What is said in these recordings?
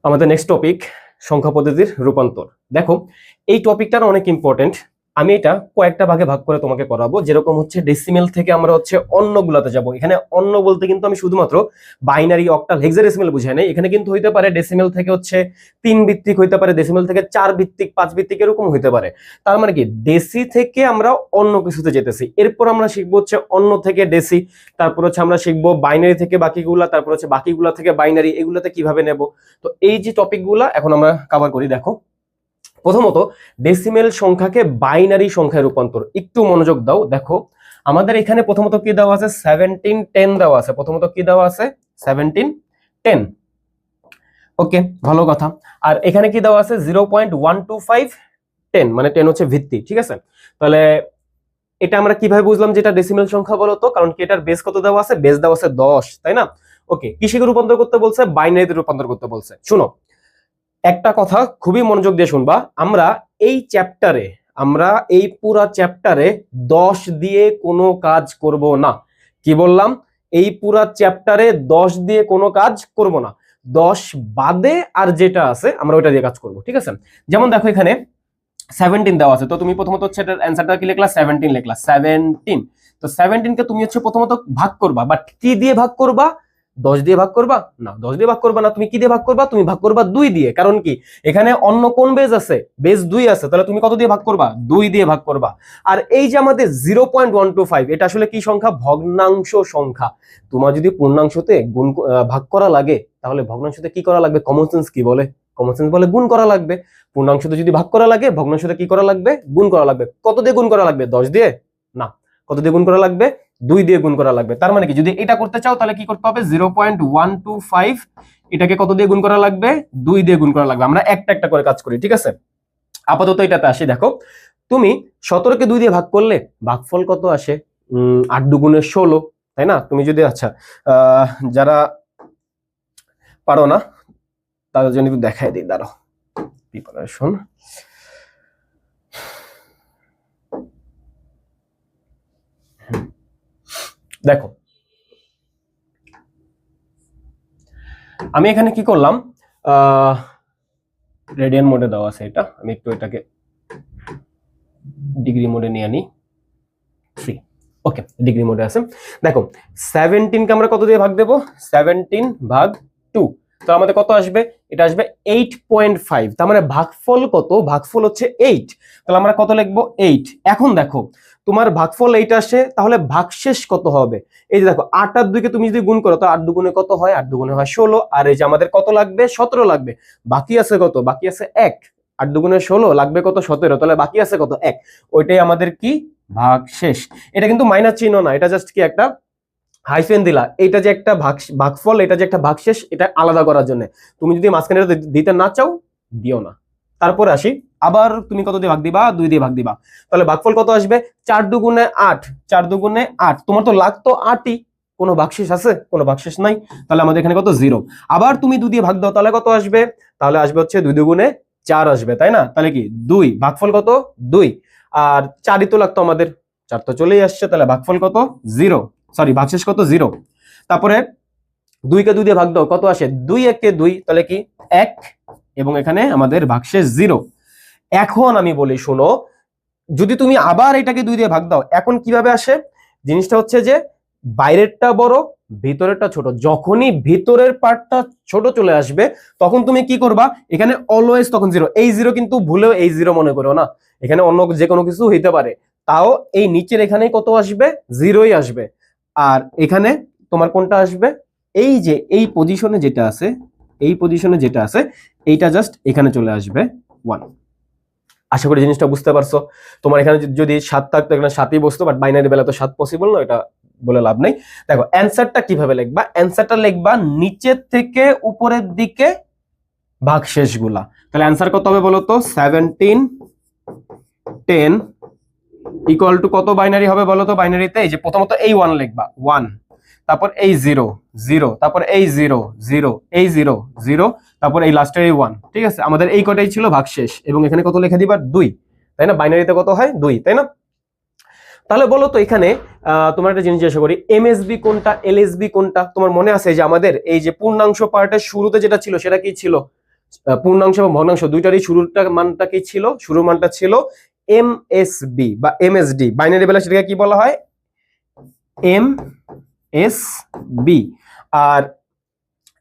আমাদের next topic সংখ্যা পদ্ধতির রূপান্তর। দেখো এই টপিকটা অনেক ইম্পর্টেন্ট। আমি এটা কয়েকটা ভাগে ভাগ করে তোমাকে করাবো। যেরকম হচ্ছে ডেসিমেল থেকে আমরা হচ্ছে অন্যগুলাতে যাব। এখানে অন্য বলতে কিন্তু আমি শুধুমাত্র বাইনারি, অক্টাল, হেক্সাডেসিমেল বুঝাই নাই। এখানে কিন্তু হইতে পারে ডেসিমেল থেকে হচ্ছে 3 ভিত্তিক, হইতে পারে ডেসিমেল থেকে 4 ভিত্তিক, 5 ভিত্তিক, এরকম হইতে পারে। তার মানে কি ডেসি থেকে আমরা অন্য কিছুতে যেতেছি। এরপর আমরা শিখবো হচ্ছে অন্য থেকে ডেসি, তারপর হচ্ছে আমরা শিখবো বাইনারি থেকে বাকিগুলা, তারপর হচ্ছে বাকিগুলা থেকে বাইনারি, এগুলাতে কিভাবে নেব। তো এই যে টপিকগুলো এখন আমরা কভার করি। দেখো প্রথমত ডেসিমেল সংখ্যাকে বাইনারি সংখ্যায় রূপান্তর। একটু মনোযোগ দাও। দেখো আমাদের এখানে প্রথমত কি দেওয়া আছে, 1710 দেওয়া আছে। প্রথমত কি দেওয়া আছে, 1710। ওকে, ভালো কথা। আর এখানে কি দেওয়া আছে, 0.12510, মানে 10 হচ্ছে ভিত্তি। ঠিক আছে, তাহলে এটা আমরা কিভাবে বুঝলাম যেটা ডেসিমেল সংখ্যা বলতো? কারণ কি এটার বেস কত দেওয়া আছে, বেস দেওয়া আছে 10, তাই না? ওকে, কিসে রূপান্তর করতে বলছে, বাইনারিতে রূপান্তর করতে বলছে। শুনো, একটা কথা খুবই মনোযোগ দিয়ে শুনবা। আমরা এই চ্যাপ্টারে, আমরা এই পুরা চ্যাপ্টারে 10 দিয়ে কোনো কাজ করব না। কি বললাম? এই পুরা চ্যাপ্টারে 10 দিয়ে কোনো কাজ করব না। 10 বাদে আর যেটা আছে আমরা ওইটা দিয়ে কাজ করব। ঠিক আছে, যেমন দেখো এখানে 17 দেওয়া আছে। তো তুমি প্রথমত হচ্ছে এটার অ্যানসারটা কি লিখলা, 17 লিখলা। 17, তো 17 কে তুমি হচ্ছে প্রথমত ভাগ করবা, বাট কি দিয়ে ভাগ করবা? 10 দিয়ে ভাগ করবা না, 10 দিয়ে ভাগ করবা না। তুমি কি দিয়ে ভাগ করবা? তুমি ভাগ করবা 2 দিয়ে। কারণ কি এখানে অন্য কোন বেজ আছে, বেজ 2 আছে। তাহলে তুমি কত দিয়ে ভাগ করবা? 2 দিয়ে ভাগ করবা। আর এই যে আমাদের 0.125, এটা আসলে কি সংখ্যা? ভগ্নাংশ সংখ্যা। তোমার যদি পূর্ণাংশতে গুণ ভাগ করা লাগে, তাহলে ভগ্নাংশতে কি করা লাগবে? কমন সেন্স কি বলে? কমন সেন্স বলে গুণ করা লাগবে। পূর্ণাংশতে যদি ভাগ করা লাগে, ভগ্নাংশতে কি করা লাগবে? গুণ করা লাগবে। কত দিয়ে গুণ করা লাগবে? 10 দিয়ে না। কত দিয়ে গুণ করা লাগবে? 2 দিয়ে গুণ করা লাগবে। তার মানে কি যদি এটা করতে চাও তাহলে কি করতে হবে? 0.125 এটাকে কত দিয়ে গুণ করা লাগবে? 2 দিয়ে গুণ করা লাগবে। আমরা একটা একটা করে কাজ করি। ঠিক আছে, আপাতত এটাতে আসি। দেখো তুমি 17 কে 2 দিয়ে ভাগ করলে ভাগফল কত আসে? 8 দুগুণে 16, তাই না? তুমি যদি আচ্ছা যারা পারো না তাদের জন্য একটু দেখাই দিই, দাঁড়াও। প্রিপারেশন, দেখো আমি এখানে কি করলাম, রেডিয়ান মোডে দেওয়া আছে এটা। আমি একটু এটাকে ডিগ্রি মোডে নিয়ে আনি। 3, ওকে, ডিগ্রি মোডে আছে। দেখো 17 কে আমরা কত দিয়ে ভাগ দেব? 17 ভাগ 2, তো আমাদের কত আসবে? এটা আসবে 8.5। তার মানে ভাগফল কত? ভাগফল হচ্ছে 8। তাহলে আমরা কত লিখবো? 8। এখন দেখো তোমার ভাগফল 8 আসে, তাহলে ভাগশেষ কত হবে? এই যে দেখো 8 আর 2 কে তুমি যদি গুণ করো তো 8 দুগুণে কত হয়? 8 দুগুণে হয় 16। আর এই যে আমাদের কত লাগবে? 17 লাগবে। বাকি আছে কত? বাকি আছে 1। 8 দুগুণে 16, লাগবে কত? 17। তাহলে বাকি আছে কত? 1। ওইটাই আমাদের কি? ভাগশেষ। এটা কিন্তু মাইনাস চিহ্ন না, এটা জাস্ট কি একটা হাইফেন দিলা। এটা যে একটা ভাগফল, এটা যে একটা ভাগশেষ, এটা আলাদা করার জন্য। তুমি যদি মাঝখানে দিতে না চাও, দিও না। তারপরে আসি, আবার তুমি কত দিয়ে ভাগ দিবা? 2 দিয়ে ভাগ দিবা। তাহলে ভাগফল কত আসবে? 4 দুগুণে 8, 4 দুগুণে 8। তোমার তো লাগতো 8ই, কোনো ভাগশেষ আছে? কোনো ভাগশেষ নাই। তাহলে আমাদের এখানে কত? 0। আবার তুমি 2 দিয়ে ভাগ দাও, তাহলে কত আসবে? তাহলে আসবে হচ্ছে 2 দুগুণে 4 আসবে, তাই না? তাহলে কি 2, ভাগফল কত? 2। আর 4ই তো লাগতো আমাদের, 4 তো চলেই আসছে। তাহলে ভাগফল কত? 0, সরি ভাগশেষ কত? 0। তারপরে 2 কে 2 দিয়ে ভাগ দাও, কত আসে? 2 একে 2, তাহলে কি 1, এবং এখানে আমাদের ভাগশেষ 0। এখন আমি বলি শোনো, যদি তুমি আবার এটাকে 2 দিয়ে ভাগ দাও, এখন কিভাবে আসে জিনিসটা? হচ্ছে যে বাইরেরটা বড়, ভিতরেরটা ছোট। যখনই ভিতরের পার্টটা ছোট চলে আসবে, তখন তুমি কি করবা? এখানে অলওয়েজ তখন 0। এই 0 কিন্তু ভুলেও এই 0 মনে করো না, এখানে অন্য যে কোনো কিছু হইতে পারে। তাও এই নিচের এখানে কত আসবে? 0ই আসবে। আর এখানে তোমার কোনটা আসবে? এই যে এই পজিশনে যেটা আছে, এই পজিশনে যেটা আছে, এইটা জাস্ট এখানে চলে আসবে 1। আশা করি জিনিসটা বুঝতে পারছো। তোমার এখানে যদি 7 থাকতো, এখানে 7ই বসতো, বাট বাইনারি বেলা তো 7 পসিবল না, এটা বলে লাভ নেই। দেখো অ্যানসারটা কিভাবে লিখবা? অ্যানসারটা লিখবা নিচের থেকে উপরের দিকে ভাগশেষ গুলা। তাহলে অ্যানসার কত হবে বলো তো? 1710 ইকুয়াল টু কত বাইনারি হবে বলো তো? বাইনারিতে এই যে প্রথমত এই 1 লিখবা, 1, তারপর এই 0 0, তারপর এই 0 0, এই 0 0, তারপর এই লাস্টের এই 1। ঠিক আছে, আমাদের এই কটাই ছিল ভাগশেষ। এবং এখানে কত লিখে দিবা? 2, তাই না? বাইনারিতে কত হয়? 2, তাই না? তাহলে বলো তো এখানে তোমার একটা জিনিস জিজ্ঞাসা করি, এমএসবি কোনটা, এলএসবি কোনটা? তোমার মনে আছে যে আমাদের এই যে পূর্ণাংশ পার্টের শুরুতে যেটা ছিল সেটা কি ছিল? পূর্ণাংশ এবং ভগ্নাংশ দুইটারই শুরুর মানটা কি ছিল? শুরুর মানটা ছিল এমএসবি বা এমএসডি। বাইনারি বেলা সেটাকে কি বলা হয়? এমএসবি। আর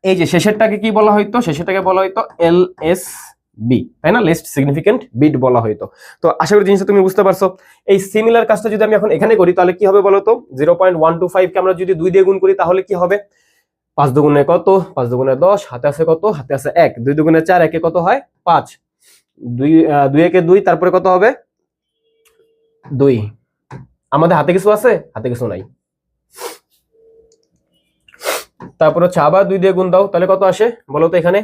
এই যে শেষেরটাকে কি বলা হইতো? শেষেরটাকে বলা হইতো এলএসবি, তাই না? লিস্ট সিগনিফিকেন্ট বিট বলা হইতো। তো আশা করি জিনিসটা তুমি বুঝতে পারছো। এই সিমিলার কাজটা যদি আমি এখন এখানে করি তাহলে কি হবে বলো তো? 0.125 কে আমরা যদি 2 দিয়ে গুণ করি তাহলে কি হবে? 5 দুগুণে কত? 5 দুগুণে 10, হাতে আছে কত? হাতে আছে 1। 2 দুগুণে 4, একে কত হয়? 5। 2 একে 2, তারপরে কত হবে? 2। আমাদের হাতে কিছু আছে? হাতে কিছু নাই। তারপর হচ্ছে আবার 2 দিয়ে গুণ দাও, তাহলে কত আসে বলো তো? এখানে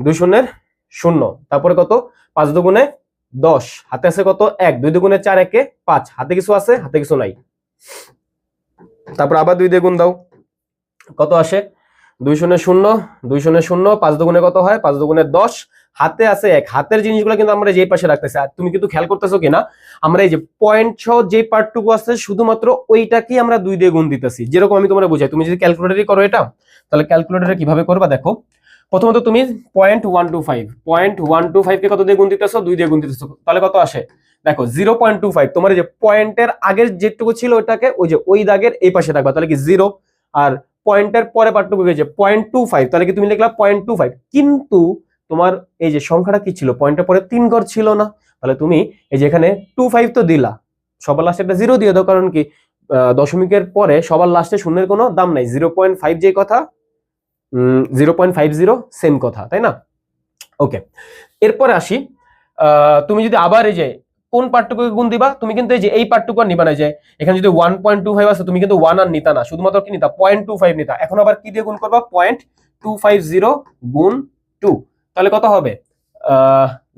2 শূন্যের 0, তারপরে কত? 5 দুগুণে 10, হাতে আছে কত? 1। 2 দুগুণে 4, একে 5। হাতে কিছু আছে? হাতে কিছু নাই। তারপর আবার 2 দিয়ে গুণ দাও, কত আসে? 2 শূন্যের 0, 2 শূন্যের 0, 5 দুগুণে কত হয়? 5 দুগুণে 10, হাতে আছে 1। হাতের জিনিসগুলো কিন্তু আমরা যেই পাশে রাখতেছি। আর তুমি কিন্তু খেয়াল করতেছো কিনা, আমরা এই যে পয়েন্ট সহ যে পার্টটুকু আছে শুধুমাত্র ওইটাকেই আমরা 2 দিয়ে গুণ দিতেছি। যেরকম আমি তোমার বুঝাই, তুমি যদি ক্যালকুলেটরই করো এটা, তাহলে ক্যালকুলেটরে কিভাবে করবা দেখো। প্রথমত তুমি 0.125 কে কত দিয়ে গুণ দিতেছো? 2 দিয়ে গুণ দিতেছো, তাহলে কত আসে দেখো? 0.25। তোমার এই যে পয়েন্টের আগের যেটুকু ছিল ওইটাকে ওই যে ওই দাগের এই পাশে রাখবা, তাহলে কি 0। আর পয়েন্টের পরে পার্টটুকু যে 0.25, তাহলে কি তুমি লিখলা 0.25। কিন্তু তোমার এই যে সংখ্যাটা কি ছিল? পয়েন্টের পরে 3 ঘর ছিল না, তাহলে তুমি এই যে এখানে 25 তো দিলা, সবার লাস্টে একটা 0 দিয়ে দাও। কারণ কি দশমিকের পরে সবার লাস্টে শূন্যের কোনো দাম নাই। 0.5 যে কথা, 0.50 সেম কথা, তাই না? ওকে, এরপরে আসি। তুমি যদি আবার এই যে কোন পার্টটুকু গুণ দিবা, তুমি কিন্তু এই যে এই পার্টটুকু আর নিবা না। যে এখানে যদি 1.25 আছে, তুমি কিন্তু 1 আর নিতা না, শুধুমাত্র কি নিতা? 0.25 নিতা। এখন আবার কি দিয়ে গুণ করবা? 0.250 গুণ 2, তাহলে কত হবে?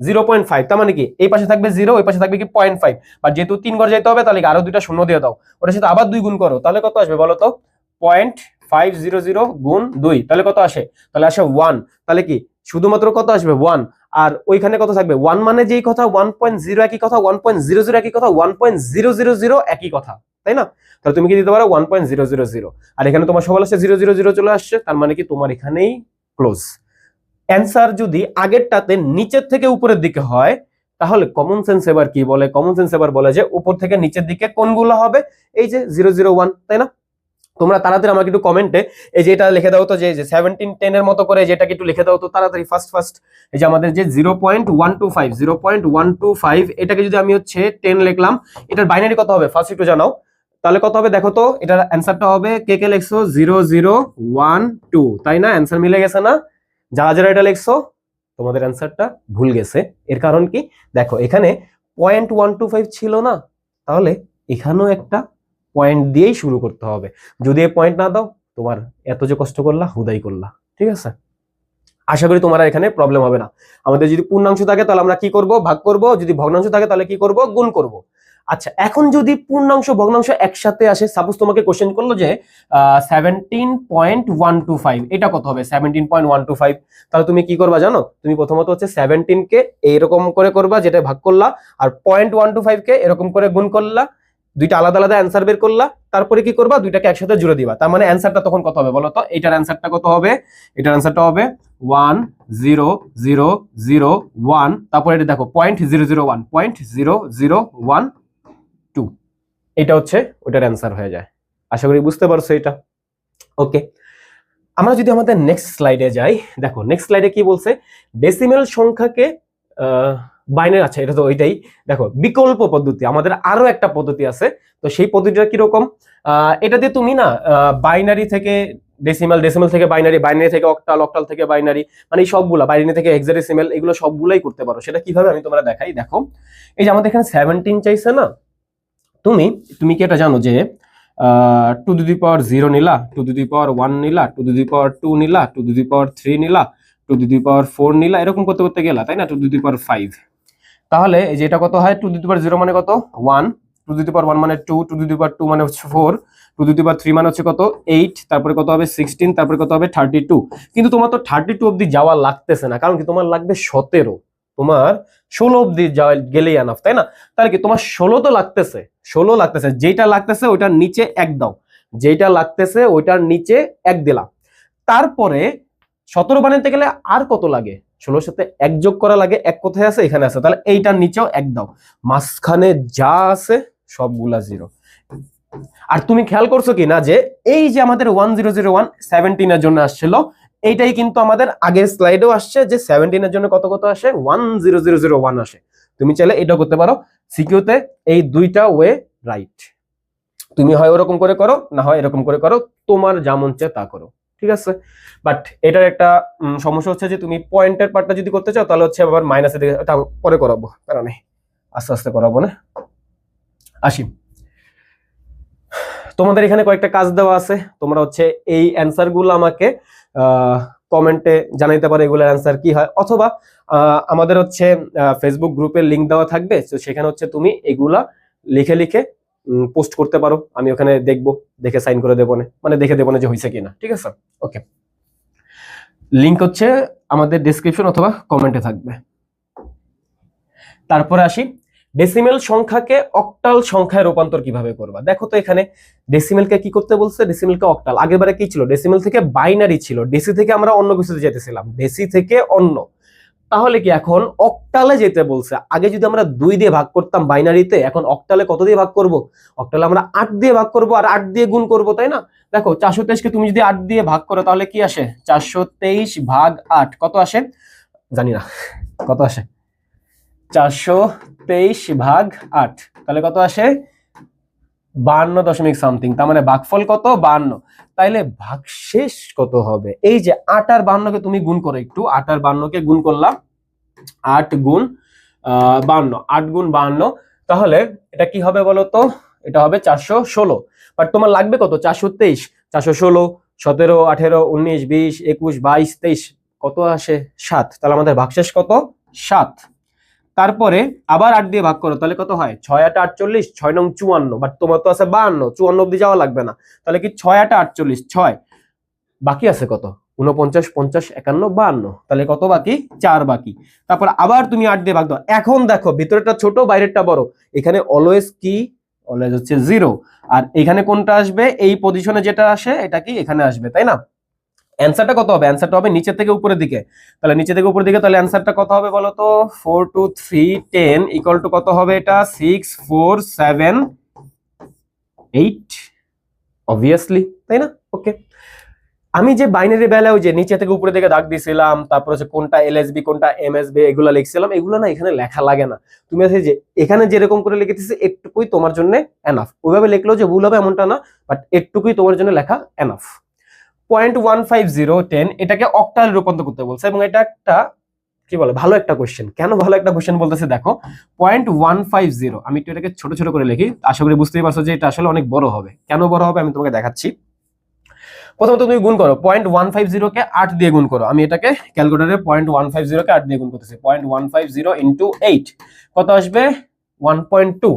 0.5। তার মানে কি এই পাশে থাকবে 0, ওই পাশে থাকবে কি 0.5। আর যেহেতু 3 ঘর যেতে হবে, তাহলে আরো 2টা শূন্য দিয়ে দাও, ওটার সাথে আবার 2 গুণ করো, তাহলে কত আসবে বলো তো? 0.500 গুণ 2, তাহলে কত আসে? তাহলে আসে 1। তাহলে কি শুধুমাত্র কত আসবে? 1। আর ওইখানে কত থাকবে? 1 মানে যেই কথা, 1.0 একই কথা, 1.00 একই কথা, 1.000 একই কথা, তাই না? তাহলে তুমি কি দিতে পারো? 1.000। আর এখানে তোমার সবার আসছে 000 চলে আসছে, তার মানে কি তোমার এখানেই ক্লোজ। অ্যান্সার যদি আগেরটাতে নিচের থেকে উপরের দিকে হয়, তাহলে কমন সেন্স এবার কি বলে? কমন সেন্স এবার বলে যে উপর থেকে নিচের দিকে কোনগুলো হবে? এই যে 001, তাই না? তোমরা তাড়াতাড়ি আমাকে একটু কমেন্টে এই যে এটা লিখে দাও তো, যে 1710 এর মতো করে যেটাকে একটু লিখে দাও তো তাড়াতাড়ি, ফার্স্ট। এই যে আমাদের যে 0.125 এটাকে যদি আমি হচ্ছে 10 লিখলাম, এটার বাইনারি কত হবে ফার্স্ট একটু জানাও। তাহলে কত হবে দেখো তো? এটার অ্যান্সারটা হবে, কে কে লিখছো 0012, তাই না? অ্যান্সার মিলে গেছে না? যারা যারা এটা লিখছো তোমাদের অ্যান্সারটা ভুল গেছে। এর কারণ কি দেখো, এখানে 0.125 ছিল না, তাহলে এখানেও একটা পয়েন্ট দিয়েই শুরু করতে হবে। যদি এই পয়েন্ট না দাও, তোমার এত যে কষ্ট করলা হুদাই করলা। ঠিক আছে, আশা করি তোমার এখানে প্রবলেম হবে না। আমাদের যদি পূর্ণাংশ থাকে তাহলে আমরা কি করব? ভাগ করব। যদি ভগ্নাংশ থাকে তাহলে কি করব? গুণ করব। আচ্ছা, এখন যদি পূর্ণাংশ ভগ্নাংশ একসাথে আসে, সাপোজ তোমাকে কোশ্চেন করলো যে 17.125 এটা কত হবে? 17.125, তাহলে তুমি কি করবা জানো? তুমি প্রথমত হচ্ছে 17 কে এইরকম করে করবা, যেটা ভাগ করলা, আর 0.125 কে এরকম করে গুণ করলা, দুইটা আলাদা আলাদা অ্যান্সার বের করলা, তারপরে কি করবা? দুইটাকে একসাথে জুড়ে দিবা। তার মানে অ্যান্সারটা তখন কত হবে বলো তো? এটার অ্যান্সারটা কত হবে? এটার অ্যান্সারটা হবে 10001, তারপরে এটা দেখো 0.001, 0.0012, এটা হচ্ছে ওটার অ্যান্সার হয়ে যায়। আশা করি বুঝতে পারছো এটা। ওকে, আমরা যদি আমাদের নেক্সট স্লাইডে যাই, দেখো নেক্সট স্লাইডে কি বলছে? ডেসিমেল সংখ্যাকে বাইনারি, আচ্ছা এটা তো ওইটাই। দেখো বিকল্প পদ্ধতি, আমাদের আরো একটা পদ্ধতি আছে। তো সেই পদ্ধতিটা কিরকম? এটা দিয়ে তুমি না বাইনারি থেকে ডেসিমাল, ডেসিমাল থেকে বাইনারি, বাইনারি থেকে অক্টাল, অক্টাল থেকে বাইনারি, মানে এই সবগুলা, বাইনারি থেকে হেক্সাডেসিমাল, এগুলো সবগুলাই করতে পারো। সেটা কিভাবে আমি তোমরা দেখাই। দেখো এই যে আমাদের এখানে 17 চাইছে না, তুমি তুমি কি এটা জানো যে 2^0 নিলা, 2^1 নিলা, 2^2 নিলা, 2^3 নিলা, 2^4 নিলা, এরকম করতে করতে গেলা, তাই না? 2^5, তাহলে এই যে এটা কত হয়? 2^0 মানে কত? 1, 2^1 মানে 2, 2^2 মানে হচ্ছে 4, 2^3 মানে হচ্ছে কত? 8, তারপরে কত হবে? 16, তারপরে কত হবে? 32। কিন্তু তোমার তো 32 অবধি যাওয়া লাগতেছে না, কারণ কি তোমার লাগবে 17, তোমার 16 অবধি যাওয়া গেলেই এনাফ, তাই না? তাহলে কি তোমার 16 তো লাগতেছে, 16 লাগতেছে, যেটা লাগতেছে ওইটার নিচে 1 দাও, যেটা লাগতেছে ওইটার নিচে 1 দিলা। তারপরে 17 বানাইতে গেলে আর কত লাগে, 16 সাথে 1 যোগ করা লাগে, 1 কোথায় আছে, এখানে আছে, তাহলে এইটার নিচেও 1 দাও, মাঝখানে যা আছে সবগুলা 0। আর তুমি খেয়াল করছো কি না যে এই যে আমাদের 1001 17 এর জন্য আসছিল, এইটাই কিন্তু আমাদের আগের স্লাইডেও আসছে যে 17 এর জন্য কত কত আসে, 10001 আসে। তুমি চাইলে এটা করতে পারো, সিকিউতে এই দুইটা ওয়ে রাইট, তুমি হয় ওরকম করে করো, না হয় এরকম করে করো, তোমার যা মন চায় তা করো, ঠিক আছে। বাট এটার একটা সমস্যা হচ্ছে যে তুমি পয়েন্টের পার্টটা যদি করতে চাও তাহলে হচ্ছে আবার মাইনাসের দিকে, পরে করাবো, কারণ আস্তে আস্তে করাবো না। আসি, তোমাদের এখানে কয়েকটা কাজ দেওয়া আছে, তোমরা হচ্ছে এই অ্যান্সার গুলো আমাকে কমেন্টে জানাইতে পারো এগুলোর অ্যান্সার কি হয়, অথবা আমাদের হচ্ছে ফেসবুক গ্রুপের লিংক দেওয়া থাকবে, তো সেখানে হচ্ছে তুমি এগুলা লিখে লিখে পোস্ট করতে পারো, আমি ওখানে দেখবো, দেখে সাইন করে দেবো না, মানে দেখে দেবো না যে হয়েছে কিনা, ঠিক আছে। ওকে, লিংক হচ্ছে আমাদের ডেসক্রিপশন অথবা কমেন্টে থাকবে। তারপরে আসি, ডেসিমেল সংখ্যাকে অক্টাল সংখ্যায় রূপান্তর কিভাবে করবা। দেখো তো এখানে ডেসিমেলকে কি করতে বলছে, ডেসিমেলকে অক্টাল, আগেরবারে কি ছিল, ডেসিমেল থেকে বাইনারি ছিল, ডেসি থেকে আমরা অন্য কিছুতে যেতেছিলাম, ডেসি থেকে অন্য, তাহলে কি এখন অক্টালে যেতে বলছে। আগে যদি আমরা 2 দিয়ে ভাগ করতাম বাইনারিতে, এখন অক্টালে কত দিয়ে ভাগ করব, অক্টালে আমরা 8 দিয়ে ভাগ করব আর 8 দিয়ে গুণ করব, তাই না। দেখো 423 কে তুমি যদি 8 দিয়ে ভাগ করো তাহলে কি আসে, 423 ভাগ 8 কত আসে, জানি না কত আসে, 423 ভাগ 8 তাহলে কত আসে, 52 দশমিক সামথিং, তার মানে ভাগফল কত, 52। তাইলে ভাগশেষ কত হবে, এই যে 8 আর 52 কে তুমি গুণ করো, একটু 8 আর 52 কে গুণ করলাম, 8 গুণ 52, 8 গুণ 52, তাহলে এটা কি হবে বলো তো, এটা হবে 416। বাট তোমার লাগবে কত, 423, 416, 17, 18, 19, 20, 21, 22, 23, কত আসে, 7, তাহলে আমাদের ভাগশেষ কত, 7। তারপরে আবার 8 দিয়ে ভাগ করো, তাহলে কত হয়, 6 8 48, 6 9 54, বাট তোমার তো আছে 52, 54 অব্দি যাওয়া লাগবে না, তাহলে কি 6 8 48, 6 বাকি আছে কত, 49, 50, 51, 52, তাহলে কত বাকি, 4 বাকি। তারপর আবার তুমি 8 দিয়ে ভাগ দাও, এখন দেখো ভিতরেরটা ছোট বাইরেরটা বড়, এখানে অলওয়েজ কি, অলওয়েজ হচ্ছে 0, আর এখানে কোনটা আসবে, এই পজিশনে যেটা আসে এটা কি এখানে আসবে, তাই না। অ্যানসারটা কত হবে, অ্যানসারটা হবে নিচে থেকে উপরের দিকে, তাহলে নিচে থেকে উপরের দিকে, তাহলে অ্যানসারটা কত হবে বলো তো, 4 2 3 10 ইকুয়াল টু কত হবে, এটা 6 4 7 8, অবভিয়াসলি, তাই না। ওকে, আমি যে বাইনারি ভ্যালু যে নিচে থেকে উপরের দিকে দাগ দিয়েছিলাম, তারপর হচ্ছে কোনটা এলএসবি কোনটা এমএসবি এগুলো লিখছিলাম, এগুলো না এখানে লেখা লাগে না, তুমি আছে যে এখানে যেরকম করে লিখেছিস একটুকুই তোমার জন্য এনাফ, ওইভাবে লিখলেও যে ভুল হবে এমনটা না, বাট একটুকুই তোমার জন্য লেখা এনাফ। 0.15010 এটাকে অক্টালে রূপান্তর করতে বলছে, এবং এটা একটা কি বলে ভালো একটা কোশ্চেন। কেন ভালো একটা কোশ্চেন বলতেছে দেখো, 0.150, আমি একটু এটাকে ছোট ছোট করে লিখি, আশা করি বুঝতেই পারছো যে এটা আসলে অনেক বড় হবে। কেন বড় হবে আমি তোমাকে দেখাচ্ছি। প্রথমত তুমি গুণ করো, 0.150 কে 8 দিয়ে গুণ করো, আমি এটাকে ক্যালকুলেটরে 0.150 কে 8 দিয়ে গুণ করতেছি, 0.150 ইন্টু 8 কত আসবে, 1.2।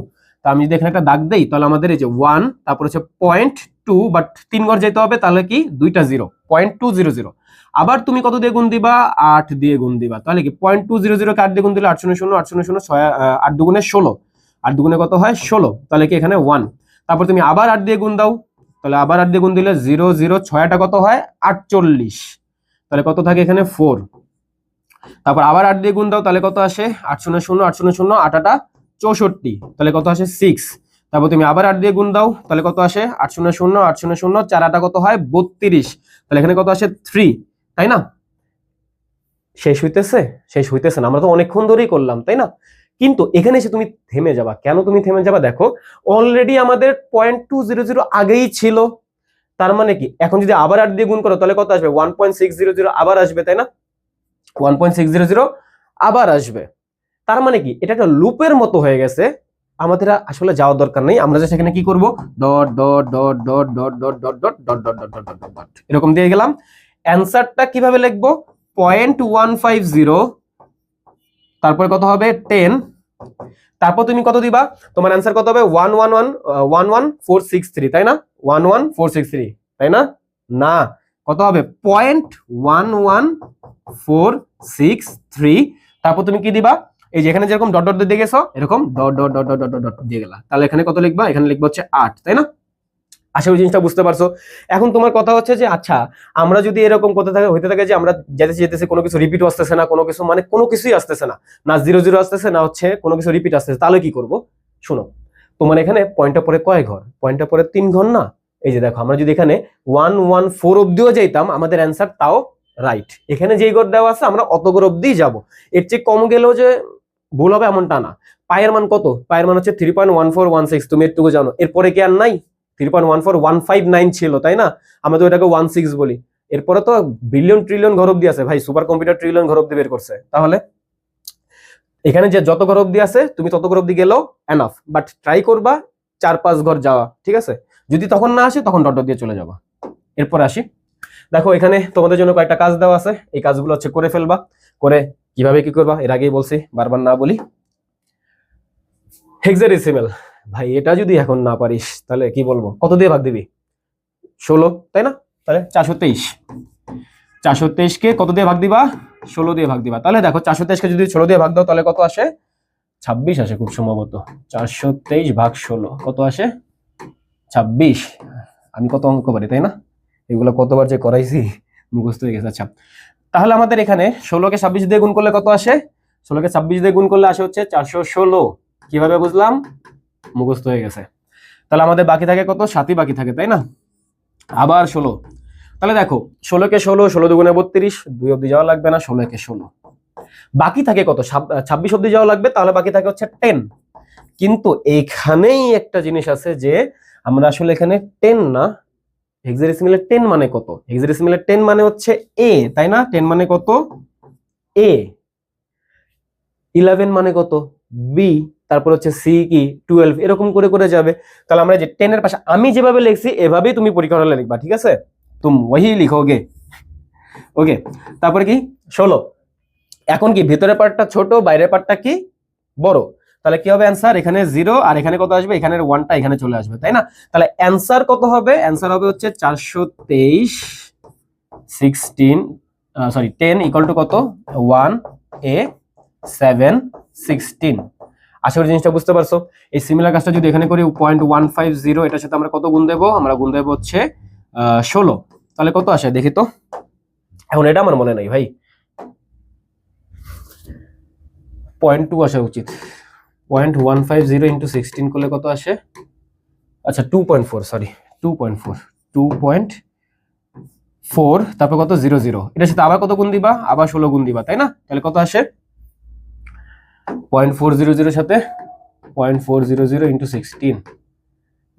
তা আমি যদি এখানে একটা দাগ দেই তাহলে আমাদের এই যে 1, তারপর হচ্ছে 0.2, বাট 3 ঘর যেতে হবে, তাহলে কি দুইটা 0, 0.200। আবার তুমি কত দিয়ে গুণ দিবা, 8 দিয়ে গুণ দিবা, তাহলে কি 0.200 কে 8 দিয়ে গুণ দিলে 800 800 8 দুগুণে 16, 8 দুগুণে কত হয় 16, তাহলে কি এখানে 1। তারপর তুমি আবার 8 দিয়ে গুণ দাও, তাহলে আবার 8 দিয়ে গুণ দিলে 0 0 6টা কত হয় 48, তাহলে কত থাকে এখানে 4। তারপর আবার 8 দিয়ে গুণ দাও, তাহলে কত আসে 800 800 8টা 64, তাহলে কত আসে 6। তারপর তুমি আবার 8 দিয়ে গুণ দাও, তাহলে কত আসে 800 800 4টা কত হয় 32, তাহলে এখানে কত আসে 3, তাই না। শেষ হইতেছে, শেষ হইতেছে না, আমরা তো অনেকক্ষণ ধরেই করলাম, তাই না। কিন্তু এখানে এসে তুমি থেমে যাবা, কেন তুমি থেমে যাবা, দেখো অলরেডি আমাদের 0.200 আগেই ছিল, তার মানে কি এখন যদি আবার 8 দিয়ে গুণ করো তাহলে কত আসবে, 1.600 আবার আসবে, তাই না, 1.600 আবার আসবে। তার মানে কি এটা একটা লুপের মতো হয়ে গেছে, আমাদের আসলে যাওয়ার দরকার নেই, আমরা জাস্ট এখানে কি করব, dot dot dot dot dot dot dot dot dot dot dot dot dot dot এরকম দিয়ে গেলাম। অ্যানসারটা কিভাবে লিখবো, 0.150, তারপরে কত হবে 10, তারপর তুমি কত দিবা, তোমার অ্যানসার কত হবে 11463, তাই না, 11463, তাই না, না কত হবে 0.11463, তারপর তুমি কি দিবা, এই যে এখানে যেরকম ডট ডট দিয়ে গেছো এরকম dot dot dot dot dot dot দিয়ে গেলা, তাহলে এখানে কত লিখবা, এখানে লিখবা হচ্ছে 8, তাই না। আশা করি জিনিসটা বুঝতে পারছো। এখন তোমার কথা হচ্ছে যে আচ্ছা আমরা যদি এরকম হইতে থাকে যে আমরা যেতেছি কোনো কিছু রিপিট আসতেছে না, কোনো কিছু মানে কোনো কিছুই আসতেছে না, না 0 0 আসতেছে, না হচ্ছে কোনো কিছু রিপিট আসতেছে, তাহলে কি করব? শোনো, তোমার এখানে পয়েন্টটা পরে কয় ঘর? পয়েন্টটা পরে 3 ঘর না? এই যে দেখো, আমরা যদি এখানে 1 1 4 অব্দিও যাইতাম আমাদের অ্যান্সার তাও রাইট। এখানে যেই ঘর দেওয়া আছে আমরা অত ঘর অব্দি যাব, এর চেয়ে কম গেলেও যে ভুল হবে এমনটা না। পায়ের মান কত? পায়ের মান হচ্ছে 3.1416, তুমি একটুকু জানো। এরপরে কি আর নাই? 3.14159 ছিল, তাই না? আমরা তো এটাকে 16 বলি। এরপরে তো বিলিয়ন ট্রিলিয়ন ঘর অব্দি আছে ভাই, সুপার কম্পিউটার ট্রিলিয়ন ঘর অব্দি বের করছে। তাহলে এখানে যে যত ঘর অব্দি আছে তুমি তত ঘর অব্দি গেলেও এনাফ, বাট ট্রাই করবা 4-5 ঘর যাওয়া, ঠিক আছে? যদি তখন না আসে তখন ডট ডট দিয়ে চলে যাবা। এরপর আসি, দেখো এখানে তোমাদের জন্য কয়েকটা কাজ দেওয়া আছে, এই কাজগুলো হচ্ছে করে ফেলবা। করে কিভাবে কি করবা এর আগেই বলছি, বারবার না বলি। হেক্সাডেসিমেল, ভাই এটা যদি এখন না পারিস তাহলে কি বলবো, কত দিয়ে ভাগ দিবি? 16, তাই না? তাহলে 423, 423 কে কত দিয়ে ভাগ দিবা? 16 দিয়ে ভাগ দিবা। তাহলে দেখো 423 কে যদি 16 দিয়ে ভাগ দাও তাহলে কত আসে? 26 আসে খুব সম্ভবত। 423 ভাগ 16 কত আসে? 26। আমি কত অঙ্ক পারি, তাই না? এগুলো কতবার যে করাইছি মুখস্থ হয়ে গেছে। আচ্ছা, তাহলে আমাদের এখানে 16 কে 26 দিয়ে গুণ করলে কত আসে? 16 কে 26 দিয়ে গুণ করলে আসে হচ্ছে 416। কিভাবে বুঝলাম? মুখস্থ হয়ে গেছে। তাহলে আমাদের বাকি থাকে কত? 7ই বাকি থাকে, তাই না? আবার 16। তাহলে দেখো 16 কে 16, 16 দুগুণে 32, 2 অব্দি যাওয়া লাগবে না, 16 কে 16। বাকি থাকে কত? 26 অব্দি যাওয়া লাগবে, তাহলে বাকি থাকে হচ্ছে 10। কিন্তু এইখানেই একটা জিনিস আছে যে আমরা আসলে এখানে 10 না, হেক্সাডেসিমেলের 10 মানে কত? হেক্সাডেসিমেলের 10 মানে হচ্ছে a, তাই না? 10 মানে কত? a। 11 মানে কত? b। তারপর হচ্ছে c কি 12, এরকম করে করে যাবে। তাহলে আমরা যে 10 এর পাশে আমি যেভাবে লিখছি এভাবেই তুমি পরীক্ষা হলে লিখবা, ঠিক আছে? তুম ওহি লিখোগে, ওকে। তারপরে কি 16। এখন কি ভিতরের পার্টটা ছোট, বাইরের পার্টটা কি বড়? তাহলে কি হবে অ্যান্সার? এখানে 0 আর এখানে কত আসবে? এখানের 1টা এখানে চলে আসবে, তাই না? তাহলে অ্যান্সার কত হবে? অ্যান্সার হবে হচ্ছে 423 10 ইকুয়াল টু কত? 1a 7 16। আশা করি জিনিসটা বুঝতে পারছো। এই সিমিলার কাজটা যদি এখানে করি 0.150, এটার সাথে আমরা কত গুণ দেবো? আমরা গুণ দেবো হচ্ছে 16। তাহলে কত আসে দেখি তো, এখন এটা আমার মনে নাই ভাই। 0.2 আসা উচিত। 0.150 ইন্টু 16 করলে কত আসে? আচ্ছা 2.4, সরি 2.4, তারপর কত? 00। এটার সাথে আবার কত গুণ দিবা? আবার 16 গুণ দিবা, তাই না? তাহলে কত আসে? 0.400 সাথে 0.400 ইন্টু 16,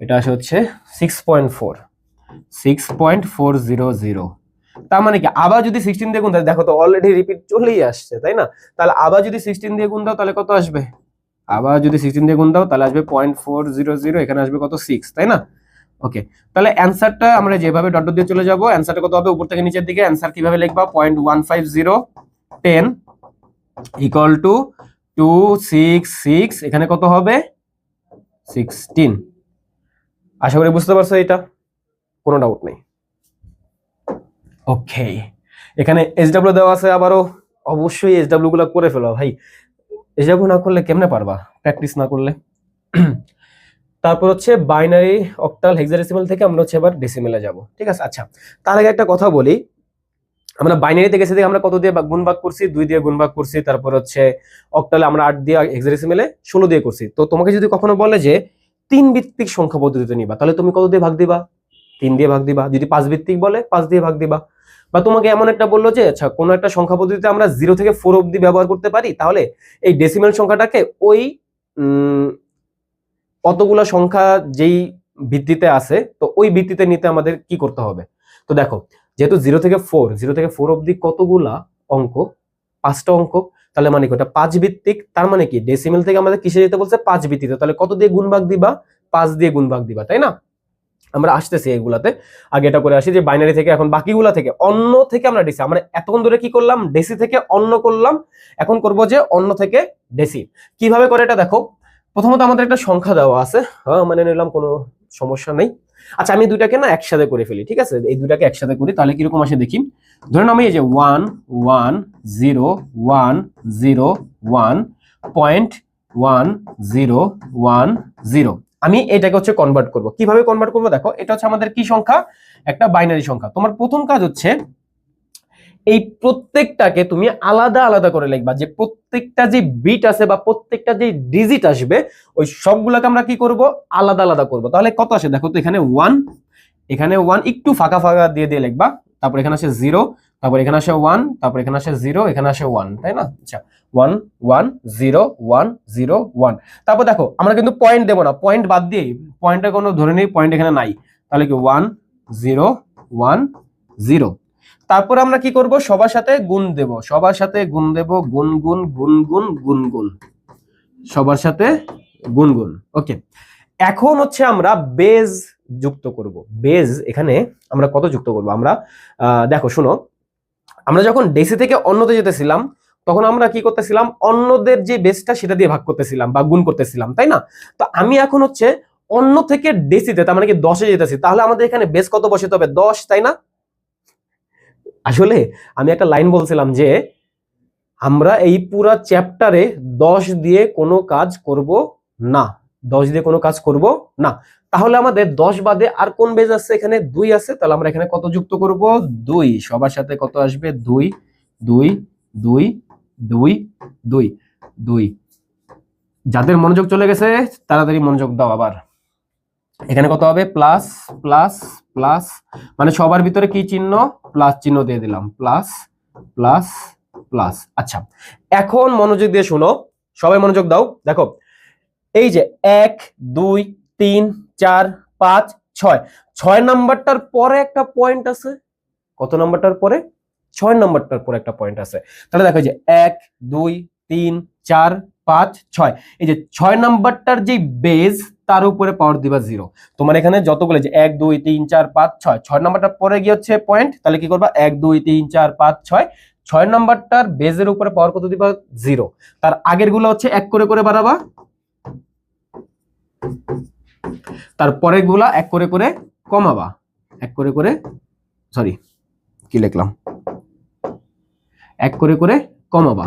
এটা আসে হচ্ছে 6.400। তার মানে কি আবার যদি 16 দিয়ে গুণ দাও, দেখো তো অলরেডি রিপিট চলেই আসছে, তাই না? তাহলে আবার যদি 16 দিয়ে গুণ দাও তাহলে কত আসবে? আবার যদি 16 দিয়ে গুণ দাও তাহলে আসবে 0.400, এখানে আসবে কত? 6, তাই না? ওকে, তাহলে অ্যান্সারটা আমরা যেভাবে ডট ডট দিয়ে চলে যাব, অ্যান্সারটা কত হবে? উপর থেকে নিচের দিকে। অ্যান্সার কিভাবে লিখবা? 0.150 10 ইকুয়াল টু 266, এখানে কত হবে? 16। আশা করি বুঝতে পারছো এটা, কোনো ডাউট নেই। ওকে, এখানে SW দেওয়া আছে আবারও, অবশ্যই SW গুলো করে ফেলো ভাই। SW না করলে কেমনে পারবা, প্র্যাকটিস না করলে। তারপর হচ্ছে বাইনারি, অক্টাল, হেক্সাডেসিমাল থেকে আমরা হচ্ছে এবার ডেসিমেলে যাব, ঠিক আছে? আচ্ছা, তার আগে একটা কথা বলি, আমরা বাইনারিতে গেছি থেকে আমরা কত দিয়ে গুণ ভাগ করছি? 2 দিয়ে গুণ ভাগ করছি। তারপর হচ্ছে অক্টালে আমরা 8 দিয়ে, হেক্সাডেসিমালে 16 দিয়ে করছি। তো তোমাকে যদি কখনো বলে যে 3 ভিত্তিক সংখ্যা পদ্ধতিতে নিবা, তাহলে তুমি কত দিয়ে ভাগ দিবা? 3 দিয়ে ভাগ দিবা। যদি 5 ভিত্তিক বলে 5 দিয়ে ভাগ দিবা। বা তোমাকে এমন একটা বললো যে আচ্ছা কোনো একটা সংখ্যা পদ্ধতিতে আমরা 0 থেকে 4 অব্দি ব্যবহার করতে পারি, তাহলে এই ডেসিমেল সংখ্যাটাকে ওই অতগুলা সংখ্যা যেই ভিত্তিতে আছে, তো ওই ভিত্তিতে নিতে আমাদের কি করতে হবে? তো দেখো, যেহেতু 0 থেকে 4 অব্দি কতগুলা অঙ্ক? 5টা অঙ্ক। তাহলে মানে কি ওটা 5 ভিত্তিক, তার মানে কি ডেসিমেল থেকে আমাদের কিসে যেতে বলছে? 5 ভিত্তিতে। তাহলে কত দিয়ে গুণ ভাগ দিবা? 5 দিয়ে গুণ ভাগ দিবা, তাই না? আমরা আসতেছি এগুলাতে, আগে এটা করে আসি যে বাইনারি থেকে এখন বাকিগুলা থেকে, অন্য থেকে আমরা ডেসি, আমরা এতক্ষণ ধরে কি করলাম? ডেসি থেকে অন্য করলাম, এখন করব যে অন্য থেকে ডেসি। কিভাবে করে এটা দেখো, প্রথমত আমাদের একটা সংখ্যা দেওয়া আছে, হ্যাঁ মানে নিলাম, কোনো সমস্যা নেই। আচ্ছা, আমি দুইটাকে না একসাথে করে ফেলি, ঠিক আছে? এই দুইটাকে একসাথে করি, তাহলে কিরকম আসে দেখি। ধরুন আমি এই যে 1 1 0 1 0 1.1010, আমি এটাকে হচ্ছে কনভার্ট করব। কিভাবে কনভার্ট করব দেখো, এটা হচ্ছে আমাদের কি সংখ্যা, একটা বাইনারি সংখ্যা। তোমার প্রথম কাজ হচ্ছে এই প্রত্যেকটাকে তুমি আলাদা আলাদা করে লিখবা, যে প্রত্যেকটা যে বিট আছে বা প্রত্যেকটা যে ডিজিট আসবে ওই সবগুলোকে আমরা কি করব, আলাদা আলাদা করব। তাহলে কত আসে দেখো তো, এখানে 1, এখানে 1 একটু ফাঁকা ফাঁকা দিয়ে দিয়ে লিখবা, তারপর এখানে আসে 0, তারপর এখানে আসে 1, তারপর এখানে আসে 0, এখানে আসে 1, তাই না? আচ্ছা 1 1 0 1 0 1। তারপর দেখো আমরা কিন্তু পয়েন্ট দেব না, পয়েন্ট বাদ দিয়ে, পয়েন্টের কোনো ধরে নেই, পয়েন্ট এখানে নাই, তাহলে কি 1 0 1 0। তারপর আমরা কি করব, সবার সাথে গুণ দেব, সবার সাথে গুণ দেব, গুণ গুণ গুণ গুণ গুণ গুণ, সবার সাথে গুণ গুণ। ওকে, এখন হচ্ছে আমরা বেজ যুক্ত করব। বেজ এখানে আমরা কত যুক্ত করব, আমরা দেখো শুনো, আমরা যখন ডেসি থেকে অন্যতে যেতেছিলাম তখন আমরা কি করতেছিলাম, অন্যদের যে বেসটা সেটা দিয়ে ভাগ করতেছিলাম বা গুণ করতেছিলাম, তাই না? তো আমি এখন হচ্ছে অন্য থেকে ডেসিতে, তার মানে কি 10-এ যেতেছি, তাহলে আমাদের এখানে বেস কত বসাতে হবে, 10, তাই না? আসলে আমি একটা লাইন বলছিলাম যে আমরা এই পুরা চ্যাপ্টারে 10 দিয়ে কোনো কাজ করব না, 10 দিয়ে কোনো কাজ করব না। তাহলে আমাদের 10 বাদে আর কোন বেজ আছে, এখানে 2 আছে, তাহলে আমরা এখানে কত যুক্ত করব, 2, সবার সাথে কত আসবে, 2 2 2 2 2 2। যাদের মনোযোগ চলে গেছে তাড়াতাড়ি মনোযোগ দাও। আবার এখানে কত হবে, প্লাস প্লাস প্লাস, মানে সবার ভিতরে কি চিহ্ন, প্লাস চিহ্ন দিয়ে দিলাম, প্লাস প্লাস প্লাস। আচ্ছা এখন মনোযোগ দিয়ে শোনো, সবাই মনোযোগ দাও। দেখো এই যে 1 2 3 4 5 6, 6 নাম্বারটার পরে একটা পয়েন্ট আছে। কত নাম্বারটার পরে, 6 নাম্বারটার পরে একটা পয়েন্ট আছে। তাহলে দেখো যে 1 2 3 4 5 6, এই যে 6 নাম্বারটার যে বেজ তার উপরে পাওয়ার দিবা 0। তোমার এখানে যতগুলো যে 1 2 3 4 5 6, 6 নাম্বারটার পরে গিয়ে হচ্ছে পয়েন্ট, তাহলে কি করবা, 1 2 3 4 5 6, 6 নাম্বারটার বেজের উপরে পাওয়ার কত দিবা, 0। তার আগের গুলো হচ্ছে 1 করে করে বাড়াবা, তার পরের গুলা 1 করে করে কমাবা, 1 করে করে, সরি কি লিখলাম, 1 করে করে কমাবা,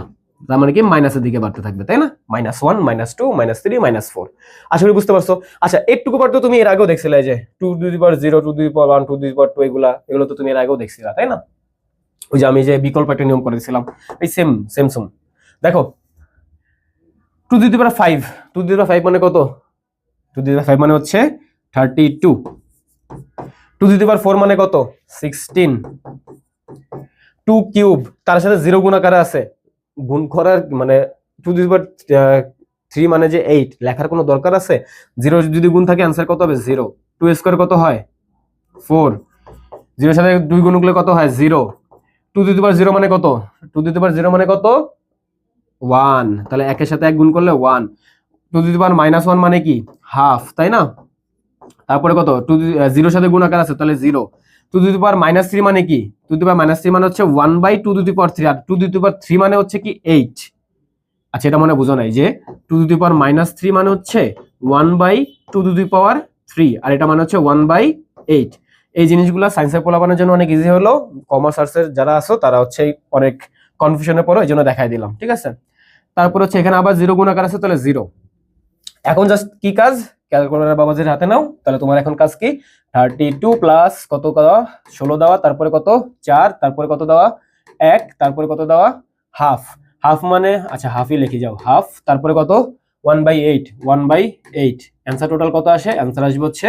তার মানে কি মাইনাসের দিকে বাড়তে থাকবে, তাই না? -1 -2 -3 -4। আশা করি বুঝতে পারছো। আচ্ছা একটুকু পার তো তুমি এর আগেও দেখছিলে, যে 2 to the power 0 2 to the power 1 2 to the power 2, এগুলো তো তুমি এর আগেও দেখছিলা, তাই না? ওই যে আমি যে বিকল্প একটা নিয়ম করে দিয়েছিলাম, এই সেম সেম সেম। দেখো 2 to the power 5, 2 to the পাওয়ার 5 মানে কত, 2 টু দি পাওয়ার 5 মানে হচ্ছে 32, 2 টু দি পাওয়ার 4 মানে কত, 16, 2 কিউব, তার সাথে 0 গুণ আকারে আছে, গুণ করার মানে 2 টু দি পাওয়ার 3 মানে যে 8, লেখার কোনো দরকার আছে? 0 যদি গুণ থাকে आंसर কত হবে, 0। 2 স্কয়ার কত হয়, 4, 0 এর সাথে 2 গুণ করলে কত হয়, 0। 2 টু দি পাওয়ার 0 মানে কত, 2 টু দি পাওয়ার 0 মানে কত, 1, তাহলে 1 এর সাথে 1 গুণ করলে 1। 2 টু দি পাওয়ার -1 মানে কি, হাফ, তাই না? তারপরে কত, 0 এর সাথে গুণ আকার আছে, তাহলে 0। 2 টু দি পাওয়ার -3 মানে কি, 2 টু দি পাওয়ার -3 মানে হচ্ছে 1/2 two the power 3, R 2 to the power 3 মানে হচ্ছে কি 8। আচ্ছা এটা মনে বুঝো নাই যে 2 টু দি পাওয়ার -3 মানে হচ্ছে 1/2 টু দি পাওয়ার 3, আর এটা মানে হচ্ছে 1/8। এই জিনিসগুলো সায়েন্সের পোলাপানের জন্য অনেক ইজি হলো, কমার্স আর্টসের যারা আছো তারা হচ্ছে অনেক কনফিউশনে পড়ো, এই জন্য দেখাই দিলাম, ঠিক আছে? তারপর হচ্ছে এখানে আবার 0 গুণ আকার আছে, তাহলে 0। এখন জাস্ট কি কাজ, ক্যালকুলেটর বাবাজির হাতে নাও, তাহলে তোমার এখন কাজ কি, 32 প্লাস কত দেওয়া, 16 দেওয়া, তারপরে কত 4, তারপরে কত দেওয়া 1, তারপরে কত দেওয়া হাফ, হাফ মানে আচ্ছা হাফই লিখে যাও, হাফ, তারপরে কত 1/8, 1/8। অ্যান্সার টোটাল কত আসে, অ্যান্সার আসবে হচ্ছে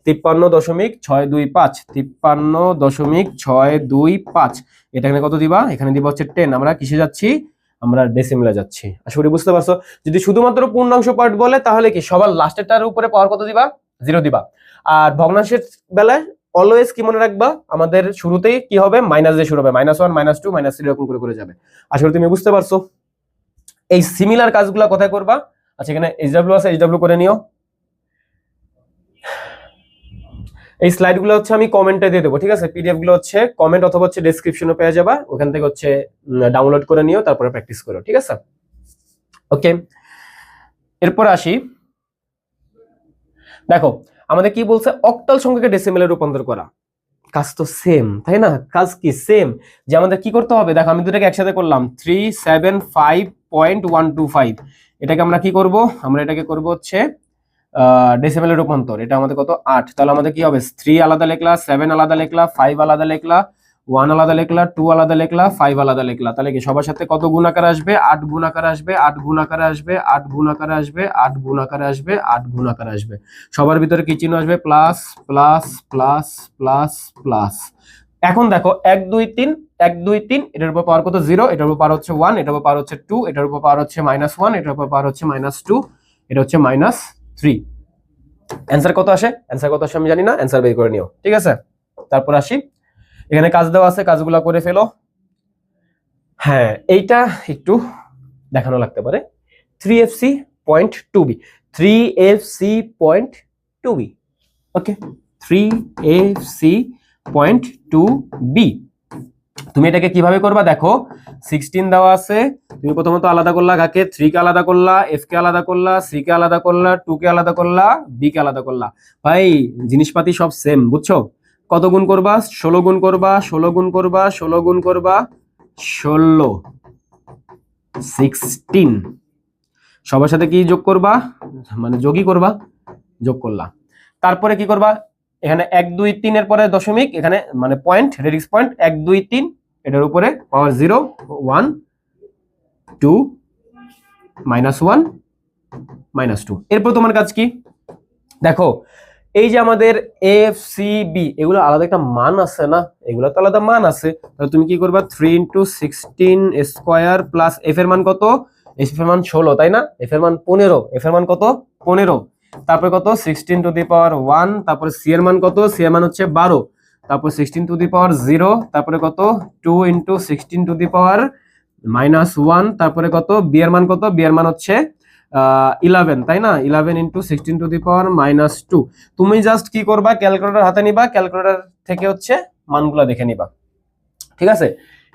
53.625, 53.625। এটা এখানে কত দিবা, এখানে দিবা হচ্ছে 10। আমরা কিসে যাচ্ছি, আমরা ডেসিমেলে যাচ্ছি। আশা করি বুঝতে পারছো। যদি শুধুমাত্র পূর্ণাংশ পার্ট বলে তাহলে কি সবার লাস্টেরটার উপরে পাওয়ার কত দিবা, 0 দিবা। আর ভগ্নাংশের বেলায় অলওয়েজ কি মনে রাখবা, আমাদের শুরুতেই কি হবে, মাইনাস দিয়ে শুরু হবে, -1 -2 -3 এরকম করে করে যাবে। আশা করি তুমি বুঝতে পারছো। এই সিমিলার কাজগুলো কোথায় করবা, আচ্ছা এখানে এইচডব্লিউ আছে, এইচডব্লিউ করে নিও। এই স্লাইডগুলো হচ্ছে আমি কমেন্টে দিয়ে দেবো, ঠিক আছে? পিডিএফ গুলো হচ্ছে কমেন্ট অথবা হচ্ছে ডেসক্রিপশনে পেয়ে যাবা, ওখান থেকে হচ্ছে ডাউনলোড করে নিও, তারপরে প্র্যাকটিস করো, ঠিক আছে? ওকে, এরপর আসি। দেখো আমাদের কি বলছে, অক্টাল সংখ্যাকে ডেসিমেলে রূপান্তর করা। কাজ তো সেম, তাই না? কাজ কি সেম, যে আমাদের কি করতে হবে, দেখো আমি দুটাকে একসাথে করলাম, 375.125। এটাকে আমরা কি করব, আমরা এটাকে করব হচ্ছে ডেসিমেলের রূপান্তর, এটা আমাদের কত 8। তাহলে আমাদের কি হবে 3 আলাদা লিখলা, 7 আলাদা লিখলা, 5 আলাদা লিখলা, 1 আলাদা লিখলা, 2 আলাদা লিখলা, 5 আলাদা লিখলা। তাহলে কি সবার সাথে কত গুণ আকারে আসবে? 8 গুণ আকারে আসবে, 8 গুণ আকারে আসবে, 8 গুণ আকারে আসবে, 8 গুণ আকারে আসবে, 8 গুণ আকারে আসবে। সবার ভিতরে কি চিহ্ন আসবে? Plus plus plus plus plus. এখন দেখো 1 2 3 1 2 3, এটার উপর পাওয়ার কত 0, এটার উপর পাওয়ার হচ্ছে 1, এটার উপর পাওয়ার হচ্ছে 2, এটার উপর পাওয়ার হচ্ছে -1, এটার উপর পাওয়ার হচ্ছে -2, এটা হচ্ছে -3। অ্যান্সার কত আসে? অ্যান্সার কত আসে আমি জানি না, অ্যান্সার বের করে নিও, ঠিক আছে? তারপর আসি, এখানে কাজ দেওয়া আছে, কাজগুলো করে ফেলো। হ্যাঁ, এইটা একটু দেখানো লাগতে পারে। 3FC.2b, 3FC.2b, ওকে, 3FC.2b। তুমি এটাকে কিভাবে করবা দেখো, 16 দেওয়া আছে, তুমি প্রথমত আলাদা করলা কাকে? 3 কে আলাদা করলা, F কে আলাদা করলা, C কে আলাদা করলা, 2 কে আলাদা করলা, B কে আলাদা করলা। ভাই জিনিসপাতি সব সেম, বুঝছো? কত গুণ করবা? 16 গুণ করবা, 16 গুণ করবা, 16 গুণ করবা, 16, 16। সবার সাথে কি যোগ করবা? মানে যোগই করবা, যোগ করলা। তারপরে কি করবা? এখানে 1 2 3 এর পরে দশমিক, এখানে মানে পয়েন্ট, রেডিক্স পয়েন্ট, 1 2 3, এটার উপরে পাওয়ার 0 1 2 -1 -2। এরপর তোমার কাজ কি দেখো, এই যে আমাদের এফ সি বি, এগুলো আলাদা একটা মান আছে না, এগুলো তো আলাদা মান আছে। তাহলে তুমি কি করবা? 3 × 16 স্কয়ার প্লাস এফ এর মান কত? এফ এর মান 16, তাই না? এফ এর মান 15, এফ এর মান কত? 15। তারপরে কত? 16⁻1। তারপরে সি এর মান কত? সি এর মান হচ্ছে 12। তারপর 16⁻0। তারপরে কত? 2 × 16⁻1। তারপরে কত? বি এর মান কত? বি এর মান হচ্ছে 11, তাই না? 11 × 16⁻2। তুমি জাস্ট কি করবা? ক্যালকুলেটর হাতে নিবা, ক্যালকুলেটর থেকে হচ্ছে মানগুলো দেখে নিবা, ঠিক আছে?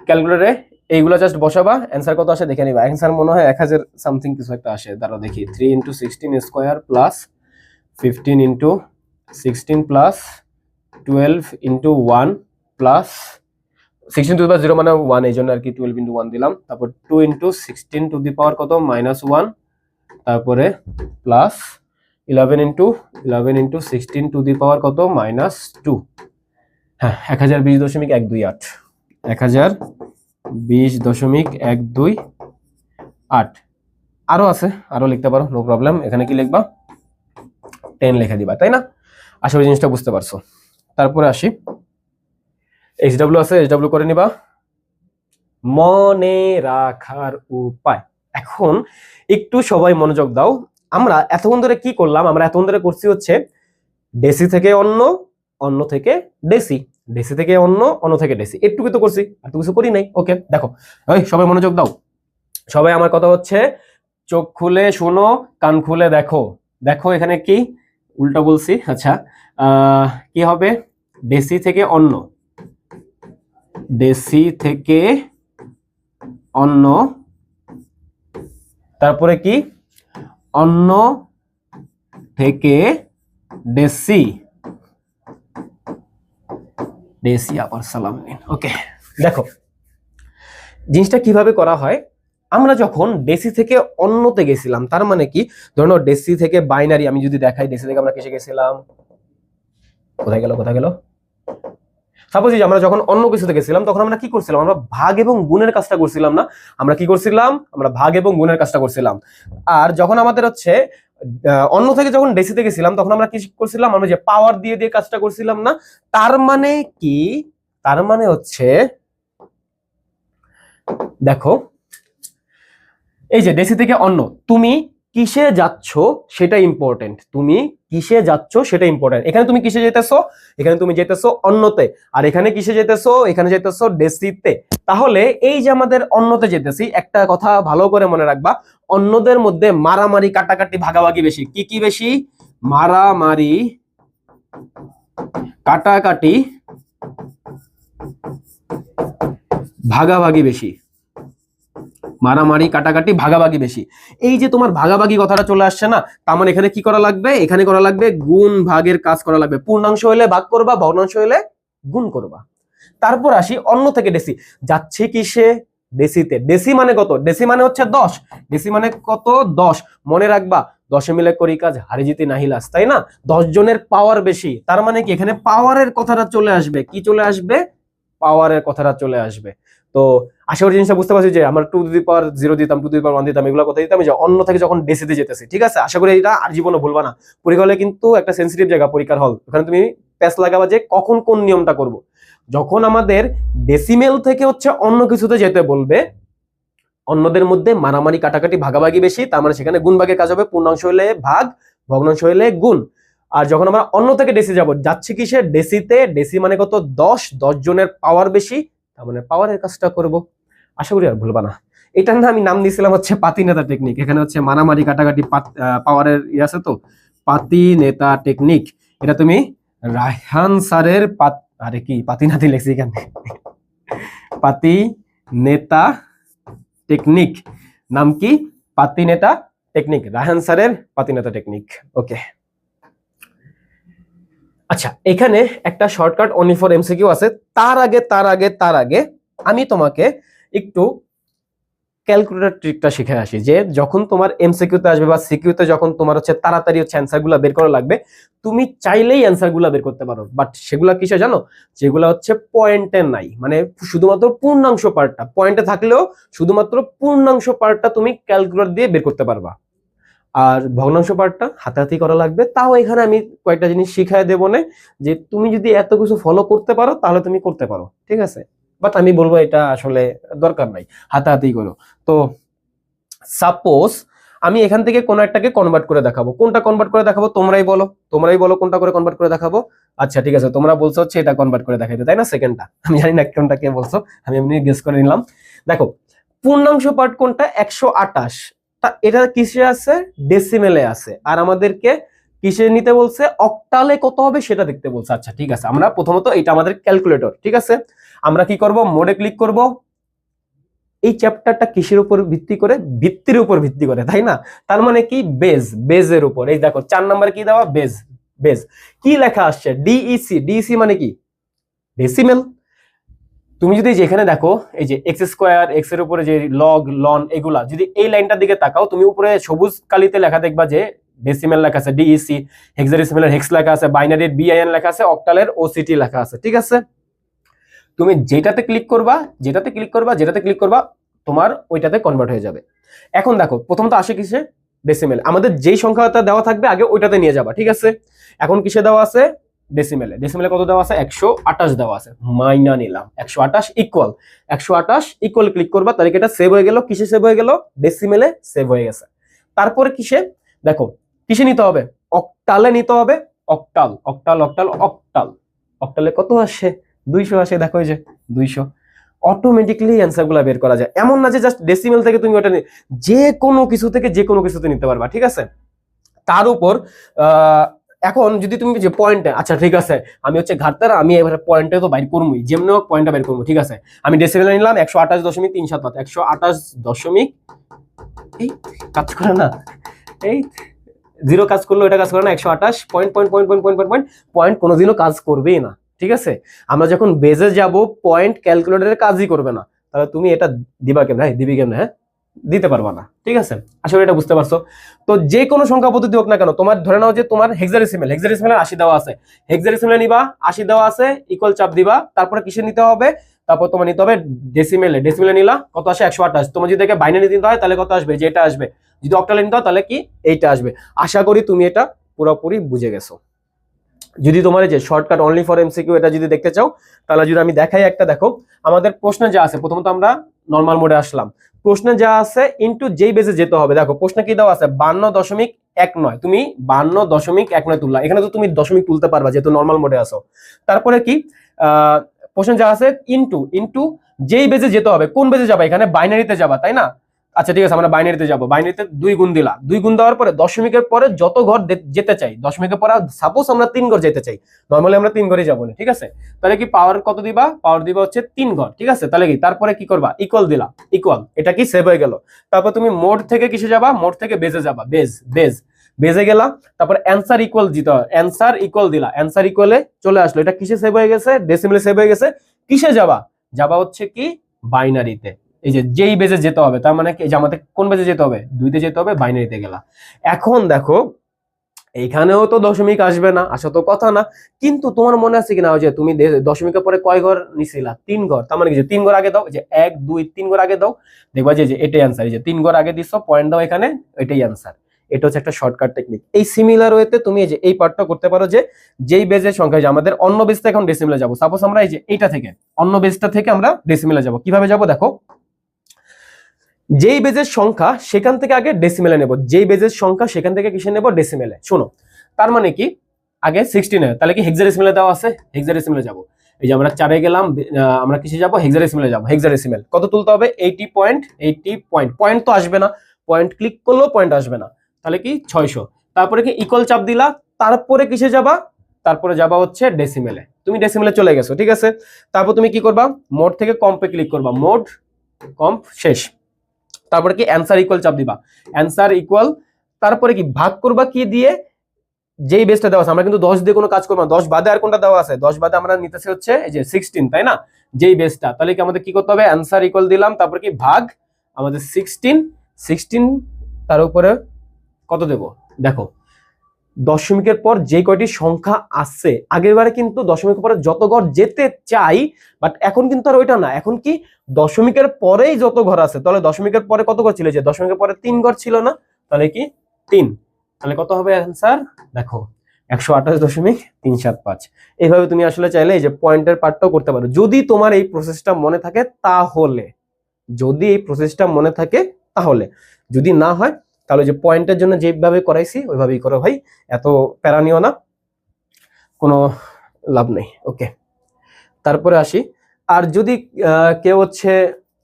ক্যালকুলেটরে এইগুলো জাস্ট বসাবা, অ্যান্সার কত আসে দেখে নিবা। অ্যান্সার মনে হয় 1000 সামথিং কিছু একটা আসে, দাঁড়াও দেখি। 3 × 16 স্কয়ার প্লাস 15 × 16 প্লাস 12 × 1 প্লাস 16⁻0 মানে 1, এই জন্য আর কি 12 × 1 দিলাম। তারপর 2 × 16 কত? -1। তারপরে প্লাস 11 × 16 কত? -2। হ্যাঁ, 1020.128, 1020.128। আরো আছে, আরো লিখতে পারো, নো প্রবলেম। এখানে কি লিখবা? 10 লিখে দিবা, তাই না? আশা করি জিনিসটা বুঝতে পারছো। তারপরে আসি, এইচডব্লিউ আছে, এইচডব্লিউ করে নিবা। মনে রাখার উপায়, এখন একটু সবাই মনোযোগ দাও। আমরা এতক্ষণ ধরে কি করলাম? আমরা এতক্ষণ ধরে করছি হচ্ছে ডেসি থেকে অন্য, অন্য থেকে ডেসি, ডেসি থেকে অন্য, অন্য থেকে ডেসি, একটু তো করছি, আর তো কিছু করি নাই। ওকে, দেখো ওই সবাই মনোযোগ দাও, সবাই আমার কথা হচ্ছে চোখ খুলে শোনো, কান খুলে দেখো। দেখো এখানে কি উল্টা বলছি, আচ্ছা কি হবে? ডেসি থেকে অন্য, ডেসি থেকে অন্য, তারপরে কি? অন্য থেকে ডেসি, ডেসি আবার সালাম নিন। ওকে, দেখো জিনিসটা কিভাবে করা হয়। আমরা যখন ডেসি থেকে অন্যতে গেছিলাম, তার মানে কি? ধরো ডেসি থেকে বাইনারি, আমি যদি দেখাই, ডেসি থেকে আমরা কিসে গেছিলাম? কোথায় গেল, কোথায় গেল? সাপোজ আমরা যখন অন্য কিছুতে গেছিলাম, তখন আমরা কি করছিলাম? আমরা ভাগ এবং গুণের কাজটা করছিলাম না? আমরা কি করছিলাম? আমরা ভাগ এবং গুণের কাজটা করছিলাম। আর যখন আমাদের হচ্ছে অন্য থেকে যখন ডেসিতে গেছিলাম, তখন আমরা কি করছিলাম? আমরা যে পাওয়ার দিয়ে দিয়ে কাজটা করছিলাম না? তার মানে কি? তার মানে হচ্ছে দেখো, এই যে ডেসি থেকে অন্য, তুমি কিসে যাচ্ছ সেটা ইম্পর্টেন্ট। তুমি কিসে যাচ্ছ সেটা ইম্পর্টেন্ট। এখানে তুমি কিসে যেতেছো? এখানে তুমি যেতেছো অন্যতে। আর এখানে কিসে যেতেছো? এখানে যেতেছো ডেসিতে। তাহলে এই যে আমাদের অন্যতে যেতেছি, একটা কথা ভালো করে মনে রাখবা, অন্যদের মধ্যে মারামারি, কাটাকাটি, ভাগাভাগি বেশি। কি কি বেশি? মারামারি, কাটাকাটি, ভাগাভাগি বেশি। মারামারি, কাটাকাটি, ভাগাভাগি বেশি। এই যে তোমার ভাগাভাগি কথাটা চলে আসছে না, তার মানে এখানে কি করা লাগবে? এখানে করা লাগবে গুণ ভাগের কাজ করা লাগবে। পূর্ণাংশ হলে ভাগ করবা, ভগ্নাংশ হলে গুণ করবা। তারপর আসি অন্য থেকে ডেসি, যাচ্ছে কিসে? ডেসিতে। ডেসি মানে কত? ডেসি মানে হচ্ছে 10। ডেসি মানে কত? 10। মনে রাখবা 10 মিলে করি কাজ হারি জিতি নাহি লাজ, তাই না? 10 জনের পাওয়ার বেশি, তার মানে কি এখানে পাওয়ারের কথাটা চলে আসবে, কি চলে আসবে? পাওয়ারের কথাটা চলে আসবে। তো আশা করি জিনিসটা বুঝতে পারছি যে আমরা 2 টু দি পাওয়ার 0 দিতাম, 2 টু দি পাওয়ার 1 দিতাম, এগুলো কথা দিতাম যে অন্য থেকে যখন ডেসিতে যেতেছি, ঠিক আছে? আশা করি এটা আর জীবনে ভুলবা না। পরীক্ষা হলে কিন্তু একটা সেন্সিটিভ জায়গা পরীক্ষার হল, ওখানে তুমি প্যাচ লাগাবা যে কখন কোন নিয়মটা করব। যখন আমাদের ডেসিমেল থেকে হচ্ছে অন্য কিছুতে যেতে বলবে, অন্যদের মধ্যে মারামারি কাটাকাটি ভাগাভাগি বেশি, তার মানে সেখানে গুণ ভাগের কাজ হবে, পূর্ণাংশ হলে ভাগ, ভগ্নাংশ হলে গুণ। আর যখন আমরা অন্য থেকে ডেসি যাব, যাচ্ছে কিসে? ডেসিতে। ডেসি মানে কত? 10, 10 জনের পাওয়ার বেশি, তার মানে পাওয়ারের কাজটা করব। আশা করি আর ভুলবা না। এটার না আমি নাম দিয়েছিলাম হচ্ছে পাতি নেতা টেকনিক। এখানে হচ্ছে মারামারি কাটাকাটি পাওয়ারের আছে তো, পাতি নেতা টেকনিক। এটা তুমি রায়হান স্যারের আরে কি পাতি নাতি লেখছি এখানে, পাতি নেতা টেকনিক, নাম কি? পাতি নেতা টেকনিক, রায়হান স্যারের পাতি নেতা টেকনিক। ওকে, আচ্ছা এখানে একটা শর্টকাট অনলি ফর এমসিকিউ আছে। তার আগে আমি তোমাকে একটু ক্যালকুলেটর ট্রিকটা শিখে আসি, যে যখন তোমার এমসিকিউতে আসবে বা সিকিউতে যখন তোমার হচ্ছে তাড়াতাড়ি হচ্ছে অ্যান্সারগুলো বের করা লাগবে, তুমি চাইলেই অ্যান্সারগুলো বের করতে পারো, বাট সেগুলা কিসে জানো? যেগুলো হচ্ছে পয়েন্টে নাই, মানে শুধুমাত্র পূর্ণাংশ পার্টটা পয়েন্টে থাকলেও শুধুমাত্র পূর্ণাংশ পার্টটা তুমি ক্যালকুলেটর দিয়ে বের করতে পারবা, আর ভগ্নাংশ পার্টটা হাতাহাতি করা লাগবে। তাও এখানে আমি কয়েকটা জিনিস শিখাই দেবো না, যে তুমি যদি এত কিছু ফলো করতে পারো তাহলে তুমি করতে পারো, ঠিক আছে? বাট আমি বলবো এটা আসলে দরকার নাই, হাতাহাতি করো। তো সাপোজ আমি এখান থেকে কোন একটাকে কনভার্ট করে দেখাবো, কোনটা কনভার্ট করে দেখাবো? তোমরাই বলো কোনটা করে কনভার্ট করে দেখাবো। আচ্ছা ঠিক আছে, তোমরা বলছো হচ্ছে এটা কনভার্ট করে দেখাইতে, তাই না? সেকেন্ডটা আমি জানি না কোনটা কে বলছো, আমি এমনি গেস করে নিলাম। দেখো পূর্ণাংশ পার্ট কোনটা? 128, এটা কিসে আছে? ডেসিমেলে আছে। আর আমাদেরকে কিসে নিতে বলছে? অক্টালে কত হবে সেটা দেখতে বলছে। আচ্ছা ঠিক আছে, আমরা প্রথমত এটা আমাদের ক্যালকুলেটর, ঠিক আছে? আমরা কি করব? মোডে ক্লিক করব। এই চ্যাপ্টারটা কিসের উপর ভিত্তি করে? ভিত্তির উপর ভিত্তি করে, তাই না? তার মানে কি? বেজের উপর। এই দেখো 4 নম্বরে কি দেওয়া? বেজ। কি লেখা আসছে? ডিইসি মানে কি? ডেসিমেল। তুমি যদি যেখানে দেখো এই যে এক্স স্কোয়ার, এক্স এর উপরে যে লগ লন, এগুলা যদি এই লাইনটার দিকে তাকাও, তুমি উপরে সবুজ কালিতে লেখা দেখবা যে ডেসিমেল লেখা আছে ডিইসি, হেক্সাডেসিমেলের হেক্স লেখা আছে, বাইনারির বিআইএন লেখা আছে, অক্টালের ওসিটি লেখা আছে, ঠিক আছে? তুমি যেটাতে ক্লিক করবা তোমার ওইটাতে কনভার্ট হয়ে যাবে। এখন দেখো প্রথমত আসে কিসে? ডেসিমেল। আমাদের যেই সংখ্যাটা দেওয়া থাকবে আগে ওইটাতে নিয়ে যাবা, ঠিক আছে? এখন কিসে দেওয়া আছে? ডেসিমেলে কত দেওয়া আছে? 128 দেওয়া আছে, মাইনা নিলাম 128 ইকুয়াল 128 ইকুয়াল ক্লিক করবা, তাহলে এটা সেভ হয়ে গেল। কিসে সেভ হয়ে গেল? ডেসিমেলে সেভ হয়ে গেছে। তারপরে কিসে? দেখো কিসে নিতে হবে? অক্টালে নিতে হবে। অক্টালে কত আসে? 200 আসে। দেখো এই যে 200। অটোমেটিক্যালি অ্যান্সারগুলো বের করা যায়, এমন না যে জাস্ট ডেসিমেল থেকে তুমি ওটা যে কোনো কিছু থেকে যে কোনো কিছুতে নিতে পারবা, ঠিক আছে? তার উপর এখন যদি তুমি যে পয়েন্টে, আচ্ছা ঠিক আছে আমি হচ্ছে ঘাটতার, আমি এবারে পয়েন্টে তো বাইর করবই, যেমন হোক পয়েন্টটা বের করবো, ঠিক আছে? আমি ডেসিমেলে নিলাম 128.375, 128 দশমিক, এই কাজ করে না, এই জিরো কাজ করলো, এটা কাজ করে না, 128 পয়েন্ট কোনোদিনও কাজ করবেই না, ঠিক আছে? আমরা যখন বেজে যাব পয়েন্ট ক্যালকুলেটরের কাজই করবে না, তাহলে তুমি এটা দিবা কেমন? হ্যাঁ দিবি কেমন? হ্যাঁ দিতে পারবা না, ঠিক আছে? আসলে এটা বুঝতে পারছো? তো যে কোনো সংখ্যা পদ্ধতি হোক না কেন, তোমার ধরে নাও যে তোমার হেক্সাডেসিমেল 80 দেওয়া আছে, হেক্সাডেসিমেলে নিবা 80 দেওয়া আছে, ইকুয়াল চাপ দিবা, তারপরে কিসে নিতে হবে? তারপর তোমার নিতে হবে ডেসিমেলে নিলা কত আসে? 128। তোমার যদি দেখে বাইনারি নিতে হয় তাহলে কত আসবে? যেটা আসবে। যদি অক্টালে নিতে হয় তাহলে কি? এইটা আসবে। আশা করি তুমি এটা পুরোপুরি বুঝে গেছো। যদি তোমার যে শর্টকাট অনলি ফর এমসিকিউ এটা যদি দেখতে চাও, তাহলে যদি আমি দেখাই একটা, দেখো আমাদের প্রশ্নে যা আছে, প্রথমত আমরা নরমাল মোডে আসলাম, প্রশ্নে যা আছে ইনটু যেই বেজে যেতে হবে। দেখো প্রশ্নে কি দেওয়া আছে? 52.19, তুমি 52.19 তুললা, এখানে তো তুমি দশমিক তুলতে পারবা যেহেতু নরমাল মোডে আসো। তারপরে কি প্রশ্নে যা আছে ইনটু যেই বেজে যেতে হবে, কোন বেজে যাবা? এখানে বাইনারিতে যাবা, তাই না? আচ্ছা ঠিক আছে, আমরা বাইনারিতে যাব, বাইনারিতে 2 গুণ দিলা, 2 গুণ দেওয়ার পরে দশমিকের পরে যত ঘর যেতে চাই, দশমিকের পরে সাপোজ আমরা 3 ঘর যেতে চাই, নরমালি আমরা 3 ঘরে যাবো না, ঠিক আছে? তাহলে কি পাওয়ার কত দিবা? পাওয়ার দিবা হচ্ছে 3 ঘর, ঠিক আছে? তাহলে কি তারপরে কি করবা? ইকুয়াল দিলা, ইকুয়াল, এটা কি সেভ হয়ে গেল। তারপর তুমি মোড থেকে কিসে যাবা? মোড থেকে বেজে যাবা, বেজে গেলা। তারপর অ্যান্সার ইকুয়াল দিতে হয়, অ্যান্সার ইকুয়াল দিলা, অ্যান্সার ইকুয়ালে চলে আসলো। এটা কিসে সেভ হয়ে গেছে? ডেসিমেলে সেভ হয়ে গেছে। কিসে যাবা? হচ্ছে কি বাইনারিতে। এই যে যেই বেজে যেতে হবে, তার মানে কি যে আমাদের কোন বেজে যেতে হবে, 2-তে যেতে হবে, বাইনারিতে গেলা। এখন দেখো এইখানেও তো দশমিক আসবে না, আসা তো কথা না, কিন্তু তোমার মনে আছে কিনা ওই যে তুমি দশমিকের পরে কয় ঘর নিছিলা, 3 ঘর, তার মানে কি যে 3 ঘর আগে দাও, যে 1 2 3 ঘর আগে দাও, দেখবা যে এটাই অ্যান্সার, এই যে 3 ঘর আগে দিছো, পয়েন্ট দাও এখানে, এটাই অ্যান্সার। এটা হচ্ছে একটা শর্টকাট টেকনিক। এই সিমিলার ওয়েতে তুমি এই যে এই পার্টটা করতে পারো, যে যেই বেজের সংখ্যা, যে আমাদের অন্য বেজটা এখন ডেসিমেলে যাব, সাপোজ আমরা এই যে এইটা থেকে অন্য বেজটা থেকে আমরা ডেসিমেলে যাব, কিভাবে যাব দেখো, যেই বেজের সংখ্যা সেখান থেকে আগে ডেসিমেলে নেব, যেই বেজের সংখ্যা সেখান থেকে কিসে নেব, ডেসিমেলে। শোনো, তার মানে কি আগে 16 তাহলে কি হেক্সাডেসিমেলে দেওয়া আছে, হেক্সাডেসিমেলে যাব। এই যে আমরা 4-এ গেলাম, আমরা কিসে যাব, হেক্সাডেসিমেলে যাব। হেক্সাডেসিমেল কত তুলতে হবে, 80 পয়েন্ট, পয়েন্ট তো আসবে না, পয়েন্ট ক্লিক করলেও পয়েন্ট আসবে না, তাহলে কি 600। তারপরে কি ইকুয়াল চাপ দিলা, তারপরে কিসে যাবা, তারপরে যাবা হচ্ছে ডেসিমেলে। তুমি ডেসিমেলে চলে গেছো, ঠিক আছে। তারপর তুমি কি করবা, মোড থেকে কম্পে ক্লিক করবা, মোড কম্প শেষ। তারপরে কি অ্যান্সার ইকুয়াল চাপ দিবা, অ্যান্সার ইকুয়াল, তারপরে কি ভাগ করবা কি দিয়ে, যেই বেসটা দেওয়া আছে। আমরা কিন্তু 10 দিয়ে কোনো কাজ করবো না, 10 বাদে আর কোনটা দেওয়া আছে, 10 বাদে আমরা নিতেছি হচ্ছে এই যে 16, তাই না, যেই বেসটা। তাহলে কি আমাদের কি করতে হবে, অ্যান্সার ইকুয়াল দিলাম, তারপর কি ভাগ আমাদের 16, তার উপরে কত দেব দেখো, দশমিকের পর যে কয়টি সংখ্যা আসছে, আগের বারে কিন্তু দশমিকের পরে যত ঘর যেতে চাই, বাট এখন কিন্তু আর ওইটা না, এখন কি দশমিকের পরেই যত ঘর আছে। তাহলে দশমিকের পরে কত ঘর ছিল, যে দশমিকের পরে 3 ঘর ছিল না, তাহলে কি 3, তাহলে কত হবে অ্যান্সার দেখো 128.375। এইভাবে তুমি আসলে চাইলে এই যে পয়েন্টের পার্টটাও করতে পারো, যদি তোমার এই প্রসেসটা মনে থাকে তাহলে, যদি এই প্রসেসটা মনে থাকে তাহলে, যদি না হয় তাহলে যে পয়েন্টের জন্য যেভাবে করাইছি ওইভাবেই করো ভাই, এত প্যারা নিও না, কোনো লাভ নেই। ওকে, তারপরে আসি, আর যদি কেউ হচ্ছে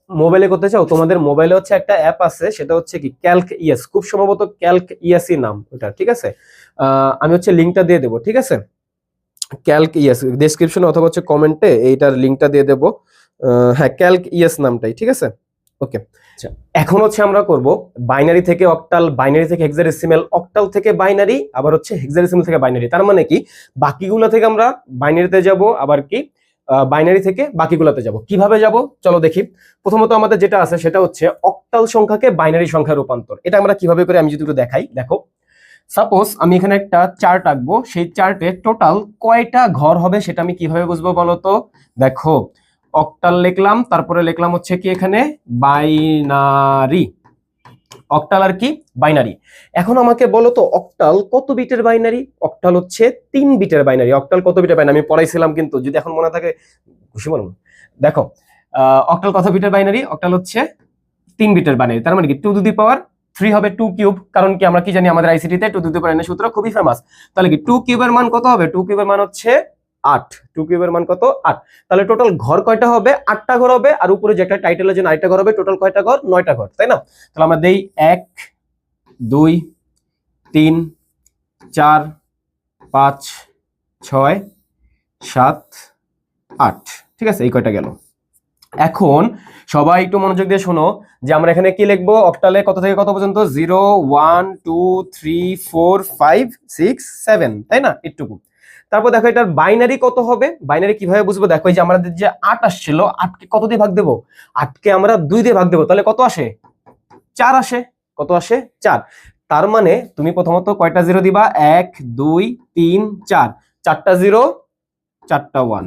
মোবাইলে করতে চাও, তোমাদের মোবাইলে হচ্ছে একটা অ্যাপ আছে, সেটা হচ্ছে কি ক্যালক ইএস, খুব সম্ভবত ক্যালক ইএসই নাম ওটা, ঠিক আছে। আমি হচ্ছে লিঙ্কটা দিয়ে দেবো, ঠিক আছে, ক্যালক ইএস ডেসক্রিপশনে অথবা হচ্ছে কমেন্টে এইটার লিঙ্কটা দিয়ে দেবো। হ্যাঁ, ক্যালক ইএস নামটাই, ঠিক আছে। ওকে, আচ্ছা, এখন হচ্ছে আমরা করব বাইনারি থেকে অক্টাল, বাইনারি থেকে হেক্সাডেসিমেল, অক্টাল থেকে বাইনারি, আবার হচ্ছে হেক্সাডেসিমেল থেকে বাইনারি। তার মানে কি বাকিগুলো থেকে আমরা বাইনারিতে যাব, আবার কি বাইনারি থেকে বাকিগুলোতে যাব। কিভাবে যাব চলো দেখি। প্রথমত আমাদের যেটা আছে সেটা হচ্ছে অক্টাল সংখ্যাকে বাইনারি সংখ্যায় রূপান্তর। এটা আমরা কিভাবে করে আমি যদি একটু দেখাই, দেখো সাপোজ আমি এখানে একটা চার্ট আঁকবো, সেই চার্টে টোটাল কয়টা ঘর হবে সেটা আমি কিভাবে বুঝবো বলতো, দেখো অক্টাল লিখলাম, তারপরে লিখলাম হচ্ছে কি এখানে বাইনারি, অক্টাল আর কি বাইনারি। এখন আমাকে বলো তো অক্টাল কত বিটের বাইনারি, অক্টাল হচ্ছে 3 বিটের বাইনারি। অক্টাল কত বিটের বাইনারি আমি পড়াইছিলাম, কিন্তু যদি এখন মনে থাকে খুশি মনে। দেখো অক্টাল কত বিটের বাইনারি, অক্টাল হচ্ছে 3 বিটের বাইনারি, তার মানে কি 2 টু দি পাওয়ার 3 হবে 2 কিউব, কারণ কি আমরা কি জানি আমাদের আইসিটি তে 2 টু দি পাওয়ার n সূত্র খুবই ফেমাস। তাহলে কি 2 কিউবের মান কত হবে, 2 কিউবের মান হচ্ছে 8, 2 কিউবের মান কত 8। তাহলে টোটাল ঘর কয়টা হবে, 8টা ঘর হবে, আর উপরে যে একটা টাইটেলের জন্য আরেকটা ঘর হবে, টোটাল কয়টা ঘর, 9টা ঘর, তাই না। তাহলে আমরা দেই 1 2 3 4 5 6 7 8, ঠিক আছে, এই কয়টা গেল। এখন সবাই একটু মনোযোগ দিয়ে শোনো, যে আমরা এখানে কি লিখবো, অক্টালে কত থেকে কত পর্যন্ত, 0 1 2 3 4 5 6 7, তাই না, এটুকু। তারপর দেখো এটার বাইনারি কত হবে, বাইনারি কিভাবে বুঝবো, দেখো এই যে আমাদের যে 8 আসছিল, 8কে কত দিয়ে ভাগ দেবো, 8কে আমরা 2 দিয়ে ভাগ দেবো, তাহলে কত আসে, 4 আসে, কত আসে 4। তার মানে তুমি প্রথমত কয়টা জিরো দিবা, 1 2 3 4, 4টা 0 4টা 1।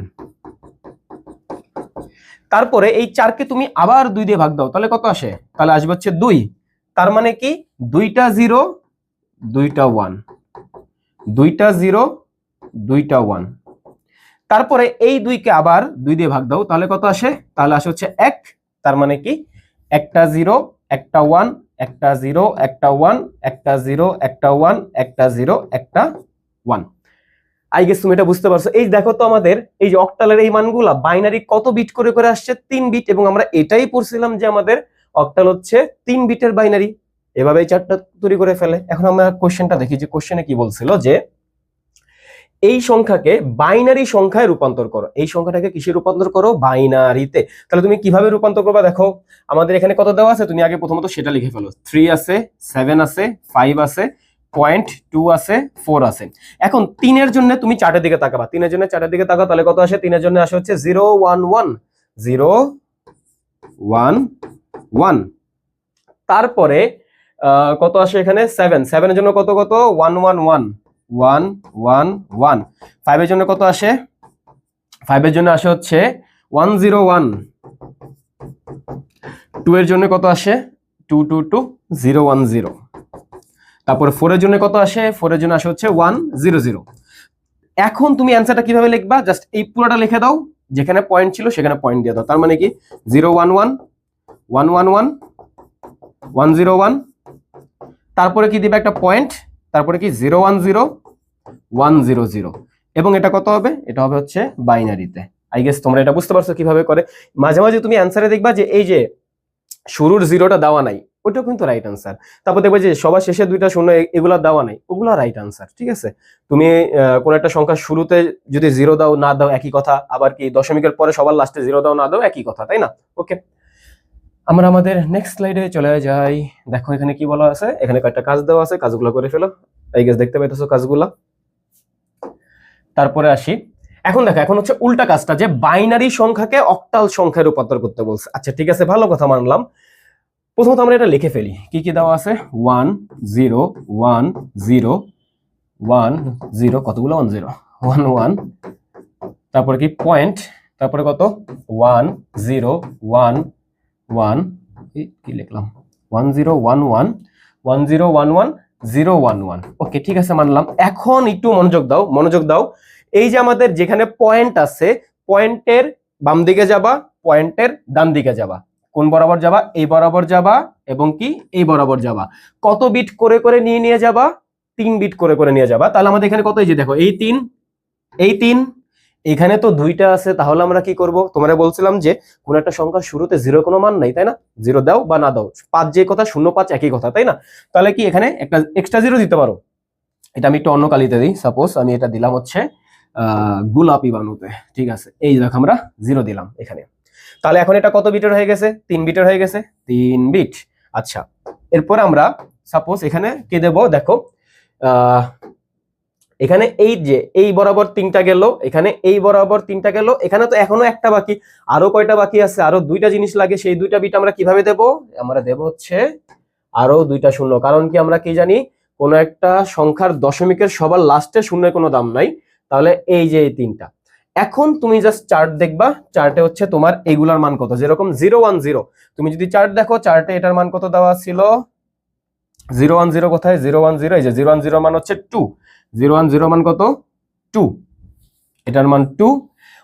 তারপরে এই 4কে তুমি আবার 2 দিয়ে ভাগ দাও, তাহলে কত আসে, তাহলে আসবে হচ্ছে 2। তার মানে কি 2টা 0 2টা 1, 2টা 0 2টা 1। তারপরে এই 2কে আবার 2 দিয়ে ভাগ দাও, তাহলে কত আসে, তাহলে আসে হচ্ছে 1। তার মানে কি একটা 0 একটা 1 একটা 0 একটা 1 একটা 0 একটা 1 একটা 0 একটা 1। আই গেস তুমি এটা বুঝতে পারছো। এই দেখো তো আমাদের এই যে অক্টালের এই মানগুলা বাইনারি কত বিট করে করে আসছে, 3 বিট, এবং আমরা এটাই পড়ছিলাম যে আমাদের অক্টাল হচ্ছে 3 বিটের বাইনারি। এভাবে এই চারটা তৈরি করে ফেলে। এখন আমরা কোশ্চেনটা দেখি, যে কোশ্চেনে কি বলছিল, যে এই সংখ্যাকে বাইনারি সংখ্যায় রূপান্তর করো, এই সংখ্যাটাকে কিসে রূপান্তর করো, বাইনারিতে। তাহলে তুমি কিভাবে রূপান্তর করবা, দেখো আমাদের এখানে কত দেওয়া আছে, তুমি আগে প্রথমত সেটা লিখে ফেলো। 3 আছে, 7 আছে, 5 আছে, 0.2 আছে, 4 আছে। এখন 3 এর জন্য তুমি চার্টের দিকে তাকাবা, 3 এর জন্য চার্টের দিকে তাকাও, তাহলে কত আসে, 3 এর জন্য আসে হচ্ছে 0 1 1 0 1 1। তারপরে কত আসে এখানে 7, 7 এর জন্য কত কত 1 1 1 1 1 1। 5 এর জন্য কত আসে, 5 এর জন্য আসে হচ্ছে 1 0 1। 2 এর জন্য কত আসে 2 2 2 0 1 0। তারপর 4 এর জন্য কত আসে, 4 এর জন্য আসে হচ্ছে 1 0 0। এখন তুমি অ্যান্সারটা কিভাবে লিখবা, জাস্ট এই পুরোটা লিখে দাও, যেখানে পয়েন্ট ছিল সেখানে পয়েন্ট দিয়ে দাও। তার মানে কি 0 1 1 1 1 1 1 0 1, তারপরে কি দিবে একটা পয়েন্ট, তারপরে কি 0 1 0 1 0 0। এবং এটা কত হবে, এটা হবে হচ্ছে বাইনারিতে। আই গেস তোমরা এটা বুঝতে পারছো কিভাবে করে। মাঝে মাঝে তুমি অ্যান্সারে দেখবা যে এই যে শুরুর জিরোটা দেওয়া নাই, ওটাও কিন্তু রাইট আনসার। তারপর দেখবে যে সবার শেষে দুইটা শূন্য এগুলা দেওয়া নাই, ওগুলো রাইট আনসার। ঠিক আছে, তুমি কোন একটা সংখ্যা শুরুতে যদি জিরো দাও না দাও একই কথা, আবার কি দশমিকের পরে সবার লাস্টে জিরো দাও না দাও একই কথা, তাই না? ওকে, আমরা আমাদের নেক্সট স্লাইডে চলে যাই। দেখো এখানে কি বলা আছে, এখানে কয়েকটা কাজ দেওয়া আছে, কাজগুলো করে ফেলো। আই গেস দেখতে পাইতেছো কাজগুলা। তারপরে আসি, এখন দেখো এখন হচ্ছে উল্টা কাজটা, যে বাইনারি সংখ্যাকে অক্টাল সংখ্যায় রূপান্তর করতে বলছে। আচ্ছা ঠিক আছে, ভালো কথা মানলাম। প্রথমত আমরা এটা লিখে ফেলি, কি কি দেওয়া আছে 1 0 1 0 1 0, কতগুলো 1 0 1 1, তারপরে কি পয়েন্ট, তারপরে কত 1 0 1 1, কি লিখলাম 1 0 1 1 1 0 1 1 0 1 1। ওকে ঠিক আছে মানলাম। এখন একটু মনোযোগ দাও, মনোযোগ দাও। এই যে আমাদের যেখানে পয়েন্ট আছে, পয়েন্টের বাম দিকে যাবা, পয়েন্টের ডান দিকে যাবা। কোন বরাবর যাবা, এই বরাবর যাবা এবং কি এই বরাবর যাবা। কত বিট করে করে নিয়ে যাবা, 3 বিট করে করে নিয়ে যাবা। তাহলে আমাদের এখানে কত, এই যে দেখো এই 3 এই 3, এখানে তো 2টা আছে। তাহলে আমরা কি করব, তোমরা বলছিলাম যে কোন একটা সংখ্যার শুরুতে জিরো কোনো মান নাই, তাই না? জিরো দাও বা না দাও, 5 যে কথা 0 5 একই কথা, তাই না? তাহলে কি এখানে একটা এক্সট্রা জিরো দিতে পারো। এটা আমি একটু অন্য কালিতে দিই, সাপোজ আমি এটা দিলাম হচ্ছে গোলাপি বানুতে। ঠিক আছে, এই দেখো আমরা জিরো দিলাম এখানে। তাহলে এখন এটা কত বিটের হয়ে গেছে, 3 বিটের হয়ে গেছে, 3 বিট। আচ্ছা, এরপর আমরা সাপোজ এখানে কি দেব, দেখো এখানে এই যে এই বরাবর 3টা গেল, এখানে এই বরাবর 3টা গেল, এখানে তো এখনো একটা বাকি, আরো কয়টা বাকি আছে, আরো 2টা জিনিস লাগে। সেই 2টা বিট আমরা কিভাবে দেব, আমরা দেব হচ্ছে আরো 2টা শূন্য। কারণ কি আমরা কি জানি, কোন একটা সংখ্যার দশমিকের সবার লাস্টে শূন্যের কোনো দাম নাই। তাহলে এই যে এই 3টা, এখন তুমি জাস্ট চার্ট দেখবা, চার্টে হচ্ছে তোমার এগুলার মান কত। যেরকম 0 1 0, তুমি যদি চার্ট দেখো, চার্টে এটার মান কত দেওয়া ছিল, 0 1 0 কোথায়, 0 1 0, এই যে 0 1 0 মান হচ্ছে 2, 0 1 0 মান কত 2, এটার মান 2।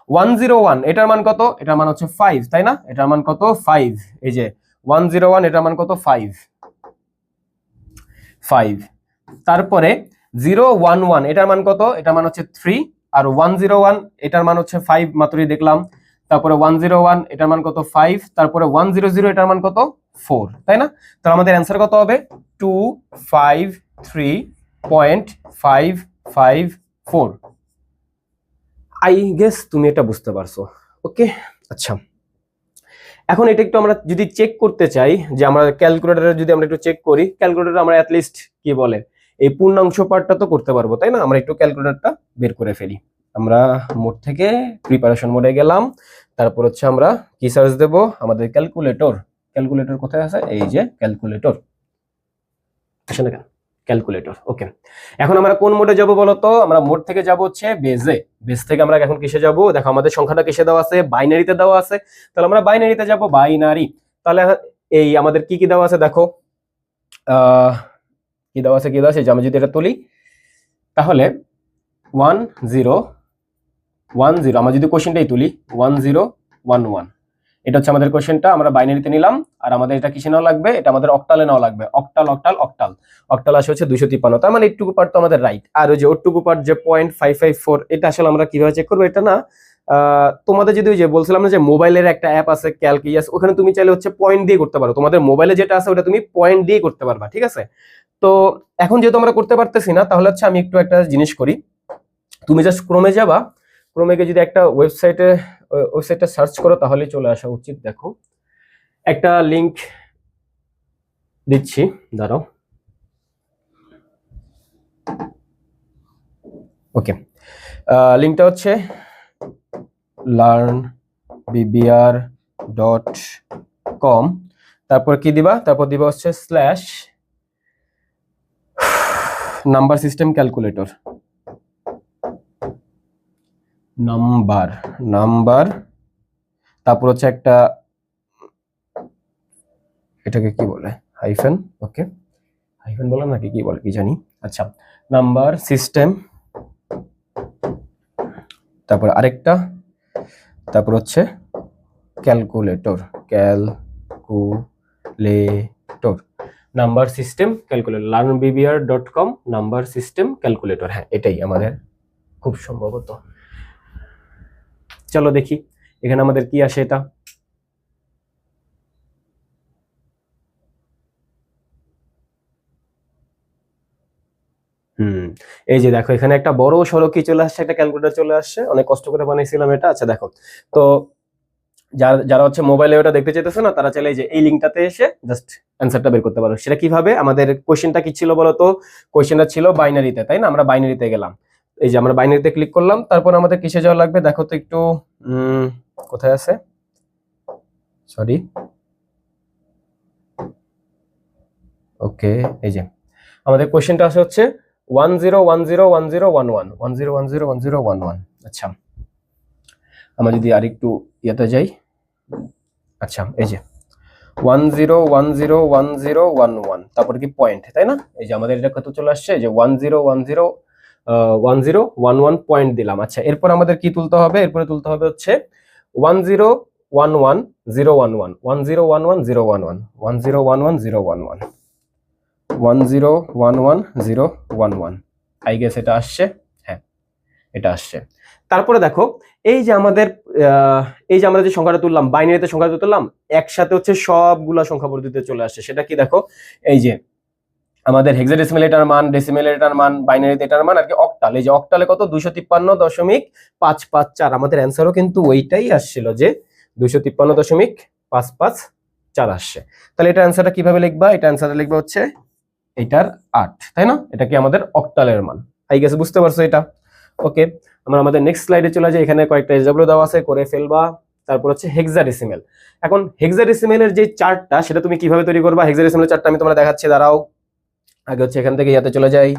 1 0 1 এটার মান কত, এটার মান হচ্ছে 5, তাই না? এটার মান কত 5, এই যে 1 0 1 এটার মান কত 5 5। তারপরে 0 1 1 এটার মান কত, এটার মান হচ্ছে 3, আর 1 0 1 এটার মান হচ্ছে 5, মাত্রই দেখলাম। তারপরে 1 0 1 এটার মান কত 5, তারপরে 1 0 0 এটার মান কত 4, তাই না? তাহলে আমাদের অ্যান্সার কত হবে 2 5 3.554। আই গেস তুমি এটা বুঝতে পারছো। ওকে আচ্ছা, এখন এটা একটু আমরা যদি চেক করতে চাই, যে আমরা ক্যালকুলেটরে যদি আমরা একটু চেক করি, ক্যালকুলেটরে আমরা অ্যাটলিস্ট কি বলে এই পূর্ণাংশ পার্টটা তো করতে পারবো, তাই না? আমরা একটু ক্যালকুলেটরটা বের করে ফেলি। আমরা মোড থেকে প্রিপারেশন মোডে গেলাম, তারপর হচ্ছে আমরা কি সার্চ দেব, আমাদের ক্যালকুলেটর। ক্যালকুলেটর কোথায় আছে, এই যে ক্যালকুলেটর, আসে না কেন ক্যালকুলেটর। ওকে, এখন আমরা কোন মোডে যাব বলো তো? আমরা মোড থেকে যাব হচ্ছে বেজে। বেজ থেকে আমরা এখন কিসে যাব, দেখো আমাদের সংখ্যাটা কিসে দেওয়া আছে, বাইনারিতে দেওয়া আছে। তাহলে আমরা বাইনারিতে যাব, বাইনারি। তাহলে এই আমাদের কি কি দেওয়া আছে দেখো, কি দেওয়া আছে, কি দেওয়া আছে, যে আমি যদি এটা তুলি, তাহলে 1 0 1 0, আমরা যদি কোশ্চেনটাই তুলি 1 0 1 1, এটা হচ্ছে আমাদের কোশ্চেনটা। আমরা বাইনারিতে নিলাম, আর আমাদের এটা কিসে নেওয়া লাগবে, এটা আমাদের অক্টালে নেওয়া লাগবে। অক্টাল অক্টাল অক্টাল, অক্টাল আসে হচ্ছে 253। তার মানে এইটুকু পার্ট তো আমাদের রাইট। আর ওই যে ওটুকু পার্ট যে 0.554, এটা আসলে আমরা কিভাবে চেক করবো, এটা না তোমাদের যদি ওই যে বলছিলাম না যে মোবাইলের একটা অ্যাপ আছে ক্যালকুলাস, ওখানে তুমি চাইলে হচ্ছে পয়েন্ট দিয়ে করতে পারো। তোমাদের মোবাইলে যেটা আছে ওটা তুমি পয়েন্ট দিয়ে করতে পারবা, ঠিক আছে? তো এখন যেহেতু আমরা করতে পারতেছি না, তাহলে হচ্ছে আমি একটু একটা জিনিস করি। তুমি জাস্ট ক্রোমে যাবা, ক্রোমে গিয়ে যদি একটা ওয়েবসাইটটা সার্চ করো তাহলে চলে আসা উচিত। দেখো একটা লিংক দিচ্ছি, দাঁড়াও। ওকে, লিংকটা হচ্ছে learnbbr.com। তারপর কি দিবা, তারপর দিবা হচ্ছে slash number system calculator, number তারপর হচ্ছে একটা, এটাকে কি বলে, হাইফেন, ওকে হাইফেন বললাম নাকি কি বলে কি জানি। আচ্ছা, নাম্বার সিস্টেম, তারপর আরেকটা, তারপর হচ্ছে calculator, number system calculator, learnbbr.com number system calculator. হ্যাঁ, এটাই আমাদের খুব সম্ভবত। চলো দেখি এখানে আমাদের কি আসে। এটা এই যে দেখো এখানে একটা বড় সড়ো কি চলে আসছে, একটা ক্যালকুলেটর চলে আসছে, অনেক কষ্ট করে বানাইছিলাম এটা। আচ্ছা দেখো, তো যারা হচ্ছে মোবাইলে ওটা দেখতে চাইতেছে না, তারা চাইলে যে এই লিঙ্কটাতে এসে জাস্ট অ্যান্সারটা বের করতে পারো। সেটা কিভাবে, আমাদের কোশ্চেনটা কি ছিল বলতো, কোশ্চেনটা ছিল বাইনারিতে, তাই না? আমরা বাইনারিতে গেলাম, এই যে আমরা বাইনারিতে ক্লিক করলাম, তারপর আমাদের কিসে যাওয়া লাগবে দেখো তো একটু, কোথায় আছে, সরি, ওকে, এই যে আমাদের কোশ্চেনটা আসে হচ্ছে 10101011 আচ্ছা, আমরা যদি আরেকটু ইয়েতে যাই, আচ্ছা এই যে 10101011 তারপরে কি পয়েন্ট, তাই না? এই যে আমাদের এটা কত চলে আসছে, যে 101011 পয়েন্ট দিলাম। আচ্ছা, এরপর আমাদের কি তুলতে হবে, এরপরে তুলতে হবে হচ্ছে 10111011 10111011 আই গেস এটা আসছে। হ্যাঁ, এটা আসছে। তারপরে দেখো এই যে আমাদের এই যে আমরা যে সংখ্যাটা তুললাম, বাইনারিতে সংখ্যাটা তুললাম, একসাথে হচ্ছে সবগুলা সংখ্যা পদ্ধতিতে চলে আসছে। সেটা কি দেখো, এই যে আমাদের হেক্সাডেসিমাল এটার মান, ডেসিমেল এটার মান, বাইনারিতে এটার মান, আর কি অক্টাল, এই যে অক্টালে কত 253.554, আমাদের অ্যান্সারও কিন্তু ওইটাই আসছিল যে 253.554 আসছে। তাহলে এটা অ্যান্সারটা কিভাবে লিখবা, এটা অ্যান্সারটা লিখবা হচ্ছে এটার 8, তাই না? এটা কি আমাদের অক্টালের মান, আই গেস বুঝতে পারছো এটা। ওকে, আমরা আমাদের নেক্সট স্লাইডে চলে যাই। এখানে কয়েকটা এসডব্লিউ দেওয়া আছে, করে ফেলবা। তারপর হচ্ছে হেক্সাডেসিমাল। এখন হেক্সাডেসিমালের যে চার্টটা, সেটা তুমি কিভাবে তৈরি করবা, হেক্সাডেসিমালের চার্টটা আমি তোমাদের দেখাচ্ছি, দাঁড়াও। আগে হচ্ছে এখান থেকে ইয়াতে চলে যাই,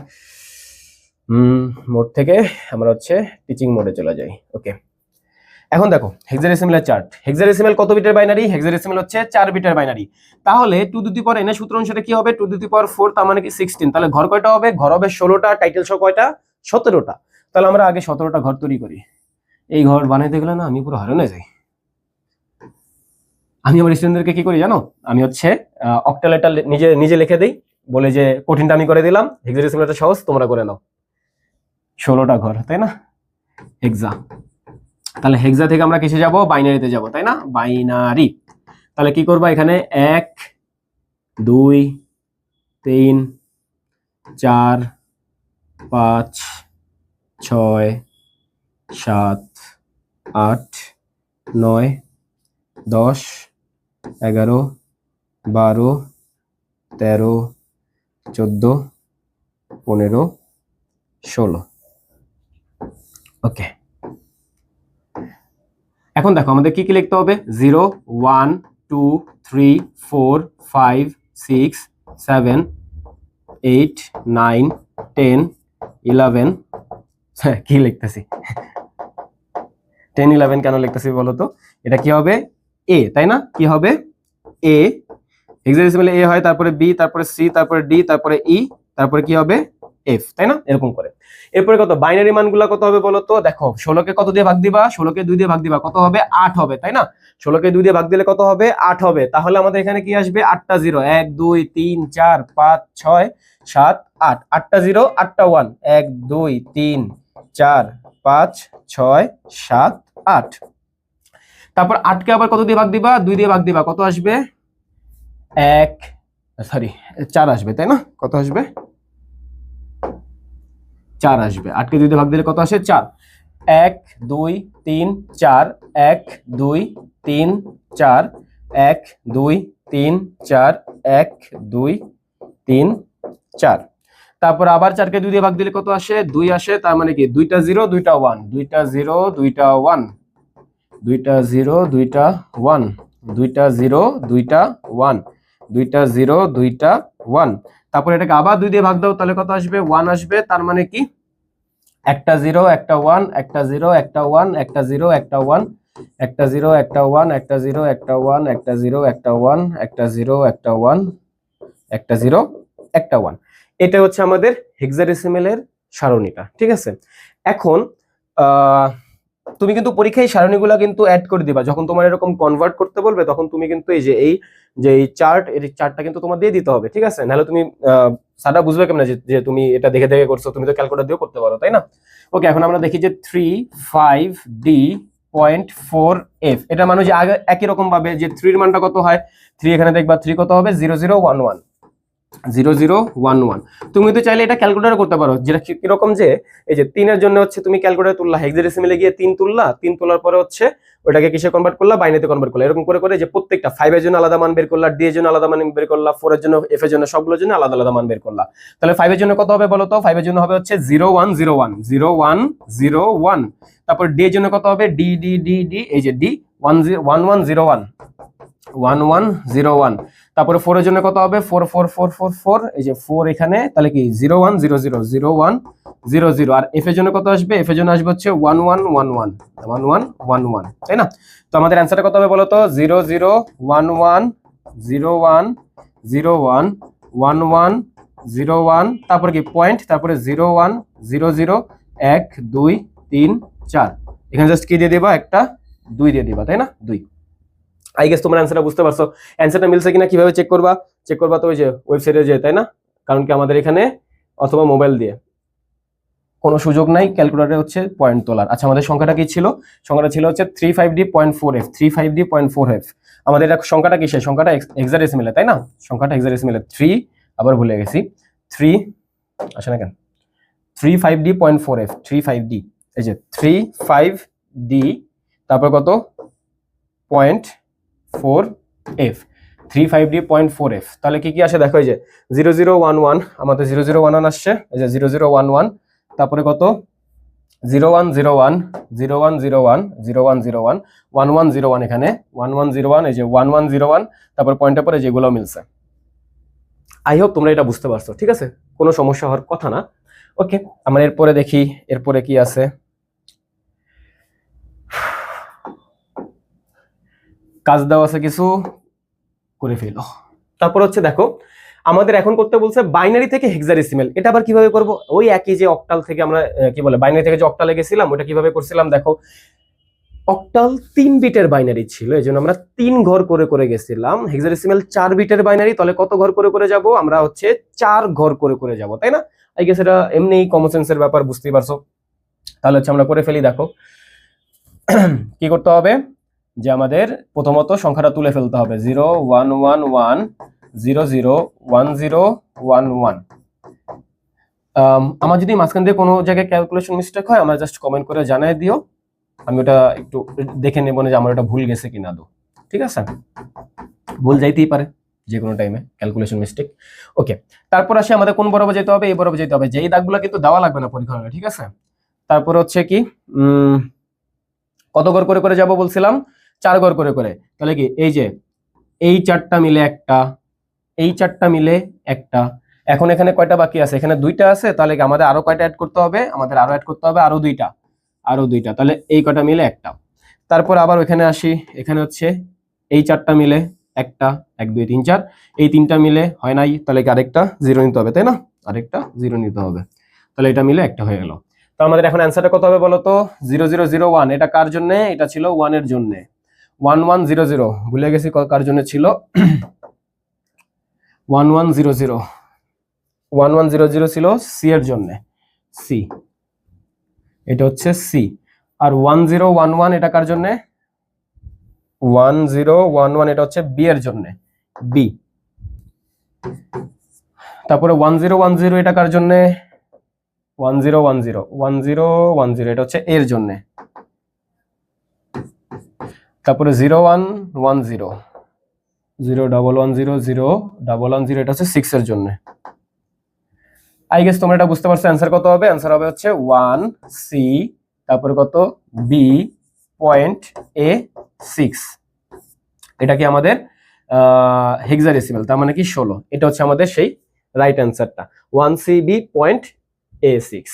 মোড থেকে আমরা হচ্ছে টিচিং মোডে চলে যাই। ওকে, এখন দেখো হেক্সাডেসিমালের চার্ট। হেক্সাডেসিমাল কত বিটের বাইনারি? হেক্সাডেসিমাল হচ্ছে 4 বিটের বাইনারি। তাহলে 2 টু দি পাওয়ার n এর সূত্র অনুসারে কি হবে, 2 টু দি পাওয়ার 4, তার মানে কি 16। তাহলে ঘর কয়টা হবে, ঘর হবে 16টা, টাইটেল সহ কয়টা, 17টা। তাহলে আমরা আগে 17টা ঘর তৈরি করি। এই ঘর বানাইতে গেলে না আমি পুরো হারানো যাই। আমি আমার স্টুডেন্টদেরকে কি করি জানো, আমি হচ্ছে অক্টালেটা নিজে নিজে লিখে দেই, বলে যে কঠিনটা আমি করে দিলাম, হেক্সাডেসিমালটা সহজ তোমরা করে নাও। 16টা ঘর, তাই না? হেক্সা, তাহলে হেক্সা থেকে আমরা কিসে যাব, বাইনারিতে যাব, তাই না? বাইনারি। তাহলে কি করবা, এখানে 1 2 3 4 5 6 7 8 9 10 11 12 13 14 15 16। ওকে, এখন দেখো আমাদের কি কি লিখতে হবে, 0 1 2 3 4 5 6 7 8 9 10 11 কি লিখতেছি 10 11 কেন লিখতেছি বলো তো, এটা কি হবে, এ, তাই না? কি হবে, এ, হেক্সাডেসিমালে এ হয়, তারপরে বি, তারপরে সি, তারপরে ডি, তারপরে ই, তারপরে কি হবে, এফ, তাই না? এরকম করে। এরপরে কত বাইনারি মানগুলা কত হবে বলো তো, দেখো 16কে কত দিয়ে ভাগ দিবা, 16কে 2 দিয়ে ভাগ দিবা, কত হবে, 8 হবে, তাই না? 16কে 2 দিয়ে ভাগ দিলে কত হবে, 8 হবে। তাহলে আমাদের এখানে কি আসবে, 8টা 0, 1 2 3 4 5 6 7 8, 8টা 0 8টা 1, 1 2 3 4 5 6 7 8। তারপর 8কে আবার কত দিয়ে ভাগ দিবা, 2 দিয়ে ভাগ দিবা, কত আসবে, 4 আসবে, তাই না? কত আসবে, 4 আসবে। 8কে 2 দিয়ে ভাগ দিলে কত আসে, 4। 1 2 3 4, 1 2 3 4, 1 2 3 4, 1 2 3 4। তারপর আবার 4কে 2 দিয়ে ভাগ দিলে কত আসে, 2 আসে। তার মানে কি 2টা 0 2টা 1, 2টা 0 2টা 1, 2টা 0 2টা 1, 2টা 0 2টা 1, দুইটা 0 দুইটা 1, তারপর এটাকে আবার 2 দিয়ে ভাগ দাও, তাহলে কত আসবে 1 আসবে। তার মানে কি একটা 0 একটা 1, একটা 0 একটা 1, একটা 0 একটা 1, একটা 0 একটা 1, একটা 0 একটা 1, একটা 0 একটা 1, একটা 0 একটা 1, একটা 0 একটা 1। এটা হচ্ছে আমাদের হেক্সাডেসিমেলের সারণীটা, ঠিক আছে। এখন তুমি কিন্তু পরীক্ষায় সারণীগুলো কিন্তু অ্যাড করে দিবা, যখন তোমার এরকম কনভার্ট করতে বলবে তখন তুমি কিন্তু এই যে এই চার্টটা কিন্তু তোমার দিয়ে দিতে হবে, ঠিক আছে। নাহলে তুমি সাদা বুঝবে কেমন যে তুমি এটা দেখে দেখে করছো, তুমি তো ক্যালকুলেটর দিয়েও করতে পারো, তাই না। ওকে, এখন আমরা দেখি যে 35D.4F, এটা মানে যে আগে একই রকম ভাবে যে 3 এর মানটা কত হয়, 3 এখানে দেখবা 3 কত হবে 0011, 0011। তুমি তো চাইলে এটা ক্যালকুলেটর করতে পারো, যেটা কিরকম যে এই যে 3 এর জন্য হচ্ছে তুমি ক্যালকুলেটর তুললা, হেক্সাডেসিমেলে গিয়ে 3 তুললা, 3 তোলার পরে হচ্ছে ওটাকে কিসে কনভার্ট করলা, বাইনারিতে কনভার্ট করলা, এরকম করে করে যে প্রত্যেকটা 5 এর জন্য আলাদা মান বের করলা, ডি এর জন্য আলাদা মান বের করলা, 4 এর জন্য, এফ এর জন্য, সবগুলোর জন্য আলাদা আলাদা মান বের করলা। তাহলে 5 এর জন্য কত হবে বলো তো, 5 এর জন্য হবে হচ্ছে 0101, 0101। তারপর ডি এর জন্য কত হবে, ডি ডি ডি ডি, এই যে ডি 1101, 1101। তারপরে 4 এর জন্য কত হবে 44444, এই যে 4 এখানে, তাহলে কি 0100, 0100। আর এফ এর জন্য কত আসবে, এফ এর জন্য আসবে হচ্ছে 1111, 1111, তাই না। তো আমাদের অ্যানসারটা কত হবে বলো তো, 0011, 0101, 1101, তারপর কি পয়েন্ট, তারপরে 0100, 1 2 3 4, এখানে জাস্ট কি দিয়ে দিবা, একটা 2 দিয়ে দিবা, তাই না, 2। আই গেস তোমরা অ্যানসারটা বুঝতে পারছো। অ্যানসারটা মিলছে কিনা কিভাবে চেক করবা, চেক করবা তো ওই যে ওয়েবসাইটে যে, তাই না। কারণ কি আমাদের এখানে অথবা মোবাইল দিয়ে কোনো সুযোগ নাই ক্যালকুলেটরে হচ্ছে পয়েন্ট তোলার। আচ্ছা, আমাদের সংখ্যাটা কি ছিল, সংখ্যাটা ছিল হচ্ছে 35D.4F, 35D.4F। আমাদের এটা সংখ্যাটা কিসের, সংখ্যাটা হেক্সাডেসিমেলে, তাই না, সংখ্যাটা হেক্সাডেসিমেলে 3, আবার ভুলে গেছি 3, আসে না কেন, 35D.4F, 35D, এই যে 35D, তারপর কত 0.4F, 35D.4F। তাহলে কি কি আসে দেখো, এই যে 0011, আমাদের 0011 আসছে, এই যে 0011। তারপরে কত 0101, 0101, 0101, 1101, এখানে 1101, এই যে 1101। তারপর পয়েন্টের পরে যেগুলো মিলছে। আই হোপ তোমরা এটা বুঝতে পারছো, ঠিক আছে, কোনো সমস্যা হওয়ার কথা না। ওকে, আমরা এরপরে দেখি, এরপরে কি আছে। কাজ দেওয়া আছে কিছু, করে ফেলো। তারপর হচ্ছে দেখো, আমাদের এখন করতে বলছে বাইনারি থেকে হেক্সাডেসিমেল। এটা আবার কিভাবে করব, ওই একই যে অক্টাল থেকে আমরা কি বলে বাইনারি থেকে যে অক্টালে গেছিলাম, ওটা কিভাবে করছিলাম দেখো। অক্টাল 3 বিটের বাইনারি ছিল, এই জন্য আমরা 3 ঘর করে করে গেছিলাম। হেক্সাডেসিমেল 4 বিটের বাইনারি, তাহলে কত ঘর করে করে যাব আমরা, হচ্ছে 4 ঘর করে করে যাব, তাই না। আই গেস এটা এমনি কমন সেন্সের ব্যাপার, বুঝতেই পারছো। তাহলে হচ্ছে আমরা করে ফেলি, দেখো কি করতে হবে, যে আমাদের প্রথমত সংখ্যাটা তুলে ফেলতে হবে, 0111, 001011। আমার যদি মাঝখান দিয়ে কোনো জায়গায় ক্যালকুলেশন মিস্টেক হয়, আমার জাস্ট কমেন্ট করে জানাই দিও, আমি ওটা একটু দেখে নেব না যে আমার ওটা ভুল গেছে কিনা দো, ঠিক আছে। ভুল যাইতেই পারে যে কোনো টাইমে, ক্যালকুলেশন মিস্টেক। ওকে, তারপর আসে আমাদের কোন বরাবর যেতে হবে, এই বরাবর যেতে হবে, যে এই দাগগুলো কিন্তু দেওয়া লাগবে না পরীক্ষা হলে, ঠিক আছে। তারপর হচ্ছে কি কত ঘর করে করে যাব বলছিলাম, 4 ঘর করে করে। তাহলে কি এই যে এই 4টা মিলে একটা, এই 4টা মিলে একটা। এখন এখানে কয়টা বাকি আছে, এখানে 2টা আছে, তাহলে কি আমাদের আরো কয়টা অ্যাড করতে হবে, আমাদের আরো অ্যাড করতে হবে আরো 2টা, আরো 2টা, তাহলে এই কয়টা মিলে একটা। তারপর আবার ওখানে আসি, এখানে হচ্ছে এই 4টা মিলে একটা, 1 2 3 4, এই 3টা মিলে হয় নাই, তাহলে কি আরেকটা 0 নিতে হবে, তাই না, আরেকটা 0 নিতে হবে, তাহলে এটা মিলে একটা হয়ে গেল। তো আমাদের এখন অ্যান্সারটা কত হবে বলো তো, 0001, এটা কার জন্য, এটা ছিল 1 এর জন্য, 1100, ভুলে গেছি কার জন্য ছিল, 1100, 1100 ছিল সি এর জন্য, সি, এটা হচ্ছে সি। আর 1011 এটা কার জন্য, 1011 এটা হচ্ছে বি এর জন্য, বি। তারপরে 1010 এটা কার জন্য, 1010, 1010 এটা হচ্ছে এর জন্য। তারপরে 0110, 0110, 0110 এটা হচ্ছে 6 এর জন্য। আই গেস তোমরা এটা বুঝতে পারছো। অ্যান্সার কত হবে, অ্যান্সার হবে হচ্ছে 1 সি, তারপরে কত বি, পয়েন্ট এ 6। এটা কি আমাদের হেক্সাডেসিমেল, তার মানে কি 16। এটা হচ্ছে আমাদের সেই রাইট অ্যান্সারটা 1CB.A6।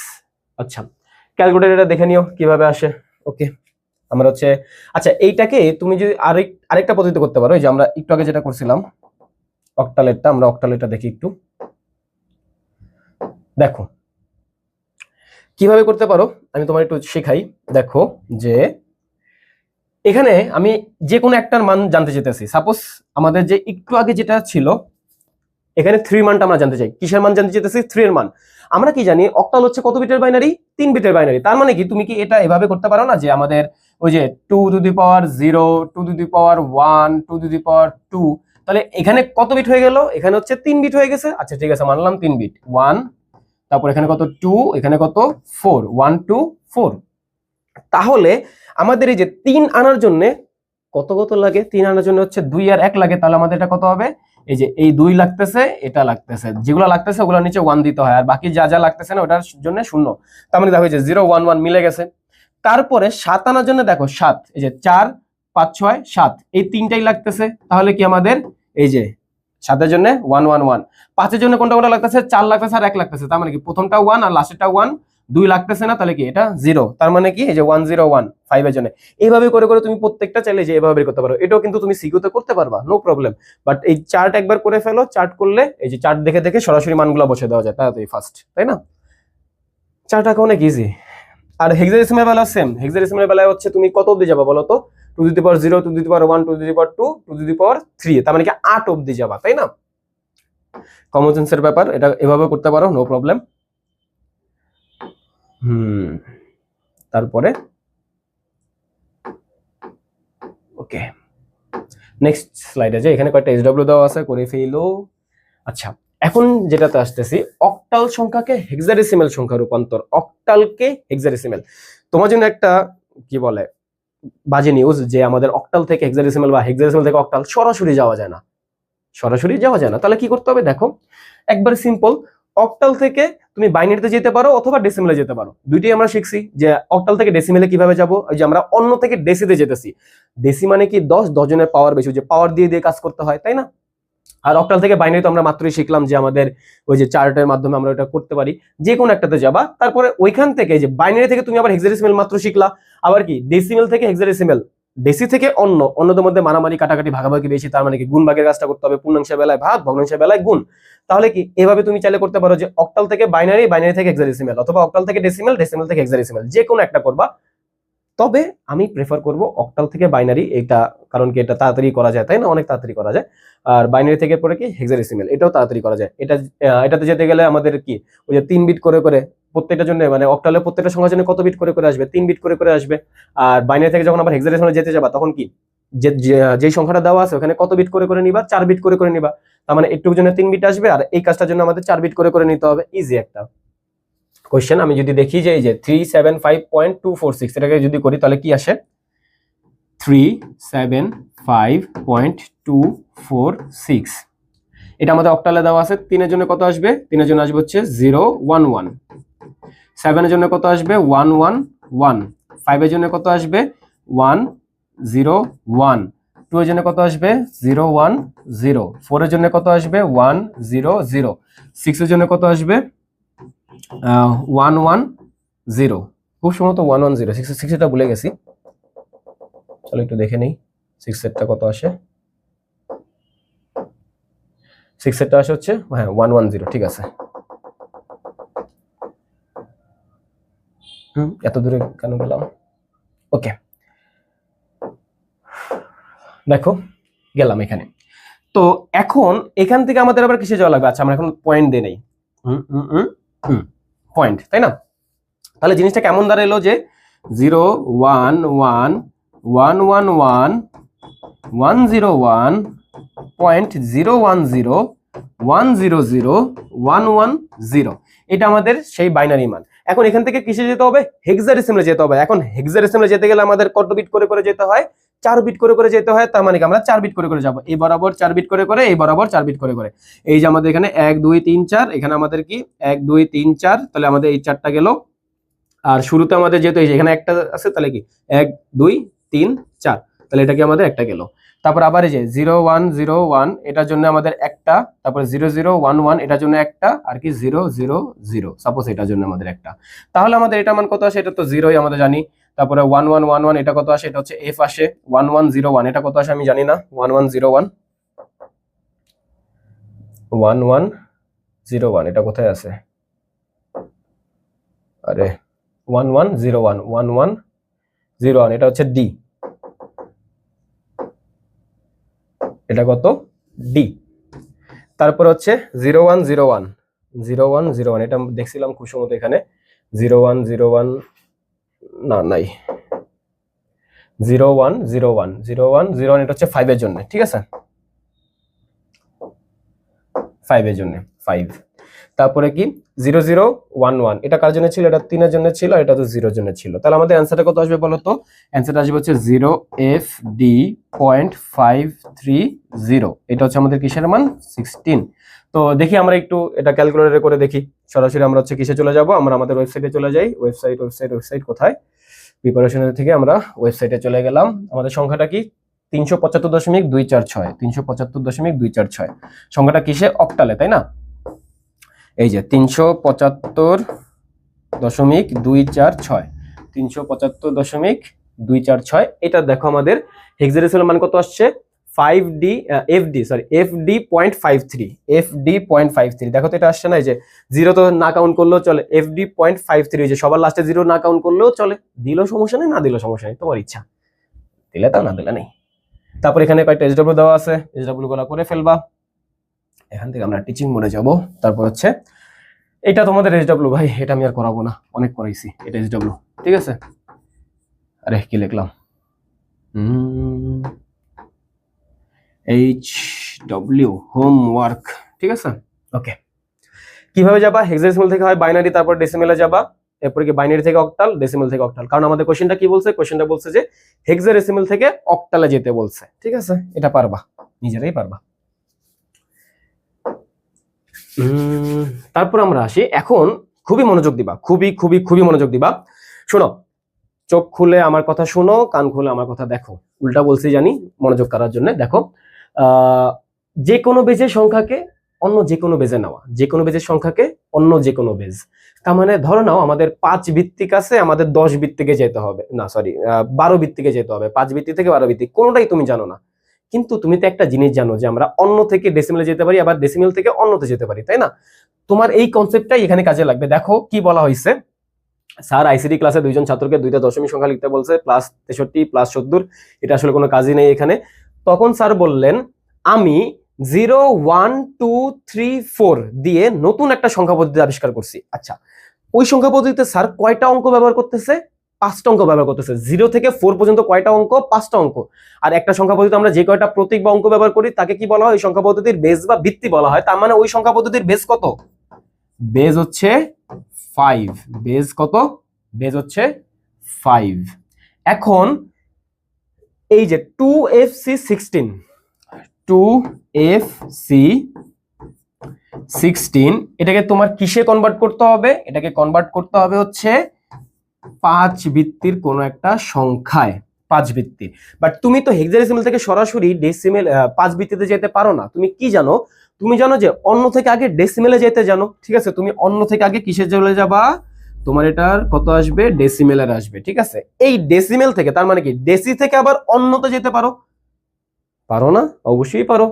আচ্ছা, ক্যালকুলেটরটা দেখে নিও কিভাবে আসে। ওকে, আমরা হচ্ছে আচ্ছা এইটাকে তুমি যদি আরেকটা পদ্ধতি করতে পারো, এই যে আমরা একটু আগে যেটা করছিলাম অক্টালেটটা, আমরা অক্টালেটটা দেখি একটু। দেখো কিভাবে করতে পারো আমি তোমার একটু শেখাই। দেখো যে এখানে আমি যে কোনো একটার মান জানতে চাইতেছি। সাপোজ আমাদের যে একটু আগে যেটা ছিল এখানে 3 মানটা আমরা জানতে চাই। কিসের মান জানতে চাইতেছি? 3 এর মান। আমরা কি জানি অক্টাল হচ্ছে কত বিটের বাইনারি? 3 বিটের বাইনারি। তার মানে কি তুমি কি এটা এভাবে করতে পারো না যে আমাদের ওই যে 2 to the power 0, 2 to the power 1, 2 to the power 2, তাহলে এখানে কত বিট হয়ে গেল? এখানে হচ্ছে 3 বিট হয়ে গেছে। আচ্ছা ঠিক আছে, মানলাম 3 বিট। 1, তারপর এখানে কত 2, এখানে কত 4, 1 2 4। তাহলে আমাদের এই যে 3 আনার জন্য কত কত লাগে? 3 আনার জন্য হচ্ছে 2 আর 1 লাগে। তাহলে আমাদের এটা কত হবে? এই যে এই 2 লাগতেছে, এটা লাগতেছে, যেগুলো লাগতেছে ওগুলোর নিচে 1 দিতে হয়, আর বাকি যা যা লাগতেছে না ওটার জন্য 0। তার মানে দেখো এই যে 0 1 1 মিলে গেছে। তারপরে 7 আনার জন্য দেখো 7, এই যে 4 5 6 7, এই তিনটাই লাগতেছে। তাহলে কি আমাদের এই যে 7 এর জন্য 1 1 1, 5 এর জন্য কোনটা কোনটা লাগতেছে? 4 লাগতেছে আর 1 লাগতেছে। তার মানে কি প্রথমটা 1 আর লাস্টেরটা 1, 2 লাগতেছে না, তাহলে কি এটা 0। তার মানে কি এই যে 1 0 1 5 এর জন্য। এইভাবে করে করে তুমি প্রত্যেকটা চাইলে যে এভাবে বের করতে পারো। এটাও কিন্তু তুমি সিকিউতে করতে পারবা, নো প্রবলেম। বাট এই চার্ট একবার করে ফেলো, চার্ট করলে এই যে চার্ট দেখে দেখে সরাসরি মানগুলো বসে দেওয়া যায় তাড়াতাড়ি ফার্স্ট, তাই না? চার্ট আঁকা অনেক ইজি। আর হেক্সাডেসিমাল বেলা সেম। হেক্সাডেসিমাল বেলায় হচ্ছে তুমি কত অবধি যাবা বলো তো? 2 to the power 0, 2 to the power 1, 2 to the power 2, 2 to the power 3, তার মানে কি 8 অবধি যাবা, তাই না? কমন সেন্সের ব্যাপার, এটা এভাবে করতে পারো, নো প্রবলেম। তারপরে ওকে, নেক্সট স্লাইডে যে এখানে কয়েকটা SW দেওয়া আছে, করে ফেলো। আচ্ছা, এখন যেটাতে আসতেছি, অক্টাল সংখ্যাকে হেক্সাডেসিমাল সংখ্যা রূপান্তর। অক্টালকে হেক্সাডেসিমাল। তোমার জন্য একটা কি বলে বাজে নিউজ, যে আমাদের অক্টাল থেকে হেক্সাডেসিমাল বা হেক্সাডেসিমাল থেকে অক্টাল সরাসরি যাওয়া যায় না। সরাসরি যাওয়া যায় না। তাহলে কি করতে হবে? দেখো একবার সিম্পল, অক্টাল থেকে তুমি বাইনারিতে যেতে পারো অথবা ডেসিমেলে যেতে পারো। দুইটাই আমরা শিখছি যে অক্টাল থেকে ডেসিমেলে কিভাবে যাব। ওই যে আমরা অন্য থেকে ডেসিতে যেতেছি। ডেসি মানে কি 10 জনের পাওয়ার বেশি, যে পাওয়ার দিয়ে দিয়ে কাজ করতে হয়, তাই না? আর অক্টাল থেকে বাইনারি তো আমরা মাত্রই শিখলাম যে আমাদের ওই যে চার্টের মাধ্যমে আমরা ওটা করতে পারি। যে কোনো একটাতে যাবা, তারপরে ওইখান থেকে যে বাইনারি থেকে তুমি আবার হেক্সাডেসিমাল মাত্র শিখলা, আবার কি ডেসিমেল থেকে হেক্সাডেসিমাল, ডেসি থেকে অন্যদের মধ্যে মারামারি কাটাকাটি ভাগাভাগি বেশি। তার মানে কি গুণ ভাগের কাজটা করতে হবে, পূর্ণাংশের বেলায় ভাগ, ভগ্নাংশের বেলায় গুণ। তাহলে কি এভাবে তুমি চাইলে করতে পারো যে অক্টাল থেকে বাইনারি, বাইনারি থেকে হেক্সাডেসিমাল, অথবা অক্টাল থেকে ডেসিমেল, ডেসিমেল থেকে হেক্সাডেসিমাল, যে কোনো একটা করবা। তবে আমি প্রেফার করব অক্টাল থেকে বাইনারি, এটা কারণ কি এটা তাড়াতাড়ি করা যায়, তাই না? অনেক তাড়াতাড়ি করা যায়। আর বাইনারি থেকে পরে কি হেক্সাডেসিমাল, এটাও তাড়াতাড়ি করা যায়। এটাতে যেতে গেলে আমাদের কি ওই যে 3 বিট করে করে প্রত্যেকটার জন্য, মানে অক্টালের প্রত্যেকটা সংখ্যার জন্য কত বিট করে করে আসবে? 3 বিট করে করে আসবে। আর বাইনারি থেকে যখন আবার হেক্সাডেসিমালে যেতে যাবা, তখন কি যে সংখ্যাটা দেওয়া আছে ওখানে কত বিট করে করে নিবা? 4 বিট করে করে নিবা। তার মানে একটুর জন্য 3 বিট আসবে, আর এই কাজটার জন্য আমাদের 4 বিট করে করে নিতে হবে। ইজি একটা কোশ্চেন। আমি যদি দেখি যে এই যে 375.246, এটাকে যদি করি তাহলে কি আসে? 375.246। এটা আমাদের অক্টালে দেওয়া আছে। 3 এর জন্য কত আসবে? 3 এর জন্য আসবে হচ্ছে 011। 7 এর জন্য কত আসবে? 111। 5 এর জন্য কত আসবে? 101। 2 এর জন্য কত আসবে? 010। 4 এর জন্য কত আসবে? 100। 6 এর জন্য কত আসবে? 110। খুব সম্ভবত 110। 6 এটা ভুলে গেছি, চলো একটু দেখে নেই 6 এরটা কত আসে। 6 এরটা আসে হচ্ছে, হ্যাঁ 110, ঠিক আছে। এত দূরে কেন গেলাম? ওকে, দেখো গেলাম এখানে। তো এখন এখান থেকে আমাদের আবার কিসে যাওয়া লাগবে? আচ্ছা, আমরা এখন পয়েন্ট দিয়ে নেই, পয়েন্ট, তাই না? তাহলে জিনিসটা কেমন দাঁড়ালো যে 0 1 1 1 1 1 101 .010 100 110, এটা আমাদের সেই বাইনারি মান। এখন এখান থেকে কিসে যেতে হবে? হেক্সাডেসিমালে যেতে হবে। এখন হেক্সাডেসিমালে যেতে গেলে আমাদের কত বিট করে করে যেতে হয়? 4 বিট করে করে যেতে হয়। তার মানে কি আমরা 4 বিট করে করে যাব, এই বরাবর 4 বিট করে করে, এই বরাবর 4 বিট করে করে। এই যে আমাদের এখানে 1 2 3 4, এখানে আমাদের কি 1 2 3 4, তাহলে আমাদের এই 4টা গেল। আর শুরুতে আমাদের যেহেতু এখানে একটা আছে, তাহলে কি 1 2 3 4, তাহলে এটা কি আমাদের একটা গেল। তারপর আবার এই যে 0101 এটার জন্য আমাদের একটা, তারপরে 0011 এটার জন্য একটা, আর কি 000 সাপোজ এটার জন্য আমাদের একটা। তাহলে আমাদের এটা মান কত আসে? এটা তো 0ই আমরা জানি। তারপরে 1111 এটা কত আসে? এটা হচ্ছে f আসে। 1101 এটা কত আসে আমি জানি না। 1101 1101 এটা কোথায় আছে? আরে 1101 এটা হচ্ছে ডি। এটা কত? ডি। তারপর হচ্ছে 0101 এটা দেখছিলাম খুব সম্ভবত এখানে 0101 না নাই 0101 এটা হচ্ছে 5 এর জন্য, ঠিক আছে, 5 এর জন্য 5। তারপরে কি 0011 এটা কার জন্য ছিল? এটা 3 এর জন্য ছিল, এটা তো 0 এর জন্য ছিল। তাহলে আমাদের অ্যানসারটা কত আসবে বলো তো? অ্যানসারটা আসবে হচ্ছে 0FD.530। এটা হচ্ছে আমাদের কিসের মান? 16। তো দেখি আমরা একটু এটা ক্যালকুলেটরে করে দেখি। সরাসরি আমরা হচ্ছে কিসে চলে যাব? আমরা আমাদের ওয়েবসাইটে চলে যাই। ওয়েবসাইট কোথায়? প্রিপারেশনের থেকে আমরা ওয়েবসাইটে চলে গেলাম। আমাদের সংখ্যাটা কি? 375.246 375.246 সংখ্যাটা কিসে? অক্টালে, তাই না? এই যে 375.246 375.246 এটা দেখো আমাদের হেক্সাডেসিমাল মান কত আসছে? 5D FD.53 দেখো তো এটা আসছে না? এই যে 0 তো না কাউন্ট করলেও চলে, FD.53 যে সবার লাস্টে 0 না কাউন্ট করলেও চলে। দিলেও সমস্যা নেই, না দিলেও সমস্যা নেই, তোমার ইচ্ছা, দিলে তা, না দিলে নেই। তারপর এখানে কয়েকটা SW দেওয়া আছে, SW গুলো করে ফেলবা। এখান থেকে আমরা টিচিং মোডে যাব। তারপর হচ্ছে এটা তোমাদের SW ভাই, এটা আমি আর করাবো না, অনেক করাইছি। এটা SW, ঠিক আছে। আরে কি লিখলাম? HW হোমওয়ার্ক, ঠিক আছে। ওকে, কিভাবে যাবা? হেক্সাডেসিমাল থেকে হয় বাইনারি, তারপর ডেসিমেলে যাবা, এরপর কি বাইনারি থেকে অক্টাল, ডেসিমেল থেকে অক্টাল। কারণ আমাদের কোশ্চেনটা কি বলছে? কোশ্চেনটা বলছে যে হেক্সাডেসিমাল থেকে অক্টালে যেতে বলছে, ঠিক আছে। এটা পারবা, নিজেরাই পারবা। তারপর আমরা আসি, এখন খুবই মনোযোগ দিবা, খুবই খুবই খুবই মনোযোগ দিবা। শোনো, চোখ খুলে আমার কথা শোনো, কান খুলে আমার কথা দেখো। উল্টা বলছি জানি, মনোযোগ করার জন্য দেখো। যে কোনো বেজের সংখ্যাকে অন্য যে কোনো বেজে নেওয়া, যে কোনো বেজের সংখ্যাকে অন্য যে কোনো বেজ। তার মানে ধরো নাও আমাদের 5 ভিত্তিক আছে, আমাদের 10 ভিত্তিকে যেতে হবে, না সরি 12 ভিত্তিকে যেতে হবে। 5 ভিত্তিক থেকে 12 ভিত্তিক কোনোটাই তুমি জানো না, কিন্তু তুমি তো একটা জিনিস জানো যে আমরা অন্য থেকে ডেসিমেলে যেতে পারি, আবার ডেসিমেল থেকে অন্যতে যেতে পারি, তাই না? তোমার এই কনসেপ্টটাই এখানে কাজে লাগবে। দেখো কি বলা হয়েছে, স্যার আইসিডি ক্লাসে 2 জন ছাত্রকে 2টা দশমিক সংখ্যা লিখতে বলছে, +63 +70। এটা আসলে কোনো কাজই নেই এখানে। তখন স্যার বললেন আমি 0 1 2 3 4 দিয়ে নতুন একটা সংখ্যা পদ্ধতি আবিষ্কার করছি। আচ্ছা, ওই সংখ্যা পদ্ধতিতে স্যার কয়টা অঙ্ক ব্যবহার করতেছে? 5টা অঙ্ক ব্যবহার করতেছে। 0 থেকে 4 পর্যন্ত কয়টা অঙ্ক? 5টা অঙ্ক। আর একটা সংখ্যা পদ্ধতিতে আমরা যে কয়টা প্রতীক বা অঙ্ক ব্যবহার করি তাকে কি বলা হয়? ওই সংখ্যা পদ্ধতির বেস বা ভিত্তি বলা হয়। তার মানে ওই সংখ্যা পদ্ধতির বেস কত? বেস হচ্ছে 5। বেস কত? বেস হচ্ছে 5। এখন এই যে 2FC16 এটাকে তোমার কিসে কনভার্ট করতে হবে? এটাকে কনভার্ট করতে হবে হচ্ছে 5 ভিত্তির কোন একটা সংখ্যায়, 5 ভিত্তি। বাট তুমি তো হেক্সাডেসিমাল থেকে সরাসরি ডেসিমেল 5 ভিত্তিতে যেতে পারো না। তুমি কি জানো? তুমি জানো যে অন্য থেকে আগে ডেসিমেলে যেতে জানো, ঠিক আছে। তুমি অন্য থেকে আগে কিসে চলে যাবা? তোমার এটার কত আসবে? ডেসিমেলের আসবে, ঠিক আছে। এই ডেসিমেল থেকে, তার মানে কি ডেসি থেকে আবার অন্যতে যেতে পারো? পারো না? অবশ্যই পারো।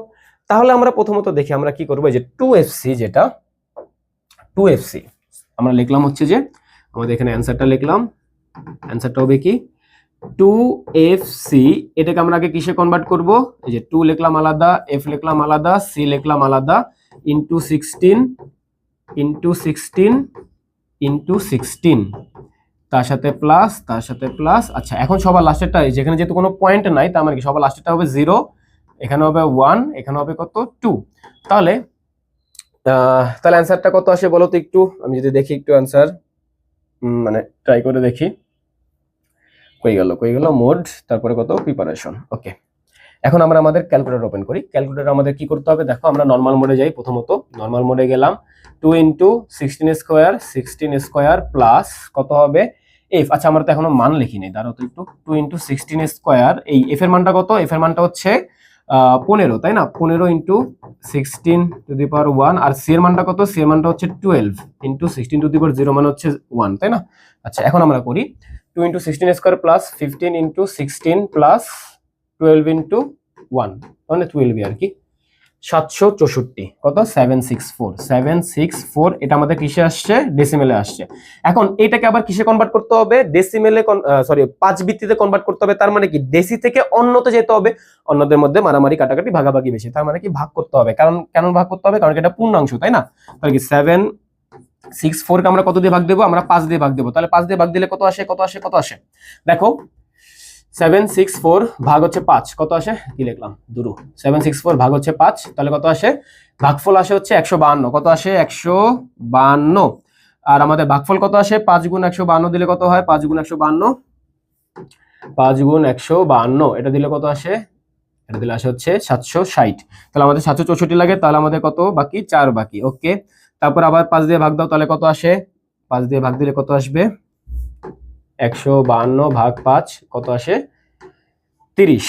তাহলে আমরা প্রথমত দেখি আমরা কি করবো। এই যে 2FC, যেটা 2FC আমরা লিখলাম হচ্ছে যে আমাদের এখানে অ্যান্সারটা লিখলাম। অ্যান্সারটা হবে কি 2FC। এটাকে আমরা আগে কিসে কনভার্ট করব? এই যে 2 লিখলাম আলাদা, F লিখলাম আলাদা, C লিখলাম আলাদা, ইনটু 16 তার সাথে প্লাস, তার সাথে প্লাস। আচ্ছা, এখন সবার লাস্টেরটা যেখানে যেহেতু কোনো পয়েন্ট নাই, তার মানে কি সবার লাস্টেরটা হবে 0, এখানে হবে 1, এখানে হবে কত? 2। তাহলে অ্যান্সারটা কত আসে বলো তো একটু? আমি যদি দেখি একটু অ্যান্সার, মানে ট্রাই করে দেখি। কই গেল মোড, তারপরে কত? প্রিপারেশন। ওকে, এখন আমরা আমাদের ক্যালকুলেটর ওপেন করি। ক্যালকুলেটর আমাদের কি করতে হবে দেখো, আমরা নরমাল মোডে যাই। প্রথমত নরমাল মোডে গেলাম, 2 × 16 স্কয়ার প্লাস কত হবে? এফ। আচ্ছা, আমরা তো এখনো মান লিখিনি, দাঁড়াও তো একটু। 2 × 16 স্কয়ার, এই এফ এর মানটা কত? এফ এর মানটা হচ্ছে 15, তাই না? 15 ইন্টু 16 টু দি পাওয়ার 1, আর সি এর মানটা কত? সি এর মানটা হচ্ছে 12 ইন্টু 16 টু দি পাওয়ার 0 মানে হচ্ছে 1, তাই না? আচ্ছা, এখন আমরা করি 2 into 16 square plus 15 into 16 plus 12 into 1 মানে 12 আর কি, 764, কত? 764। এটা আমাদের কিসে আসছে? ডেসিমেলে আসছে। এখন এটাকে আবার কিসে কনভার্ট করতে হবে? ডেসিমেলে, সরি 5 ভিত্তিতে কনভার্ট করতে হবে। তার মানে কি ডেসি থেকে অন্যতে যেতে হবে, অন্যদের মধ্যে মারামারি কাটাকাটি ভাগাভাগি বেশি, তার মানে কি ভাগ করতে হবে। কারণ কেন ভাগ করতে হবে? কারণ এটা পূর্ণাংশ, তাই না? তাহলে কি 764 কে আমরা কত দিয়ে ভাগ দেবো? আমরা 5 দিয়ে ভাগ দেবো। তাহলে 5 দিয়ে ভাগ দিলে কত আসে? দেখো 764 ভাগ হচ্ছে 5, কত আসে? কি লিখলাম? দুরু। 764 ভাগ হচ্ছে 5, তাহলে কত আসে? ভাগফল আসে হচ্ছে 152। কত আসে? 152। আর আমাদের ভাগফল কত আসে? 5 গুণ 152 দিলে কত হয়? 5 গুণ 152, 5 গুণ 152, এটা দিলে কত আসে? এটা দিলে আসে হচ্ছে 760। তাহলে আমাদের 764 লাগে, তাহলে আমাদের কত বাকি? 4 বাকি। ওকে, তারপর আবার 5 দিয়ে ভাগ দাও, তাহলে কত আসে? 5 দিয়ে ভাগ দিলে কত আসবে? 152 ভাগ 5 কত আসে? 30।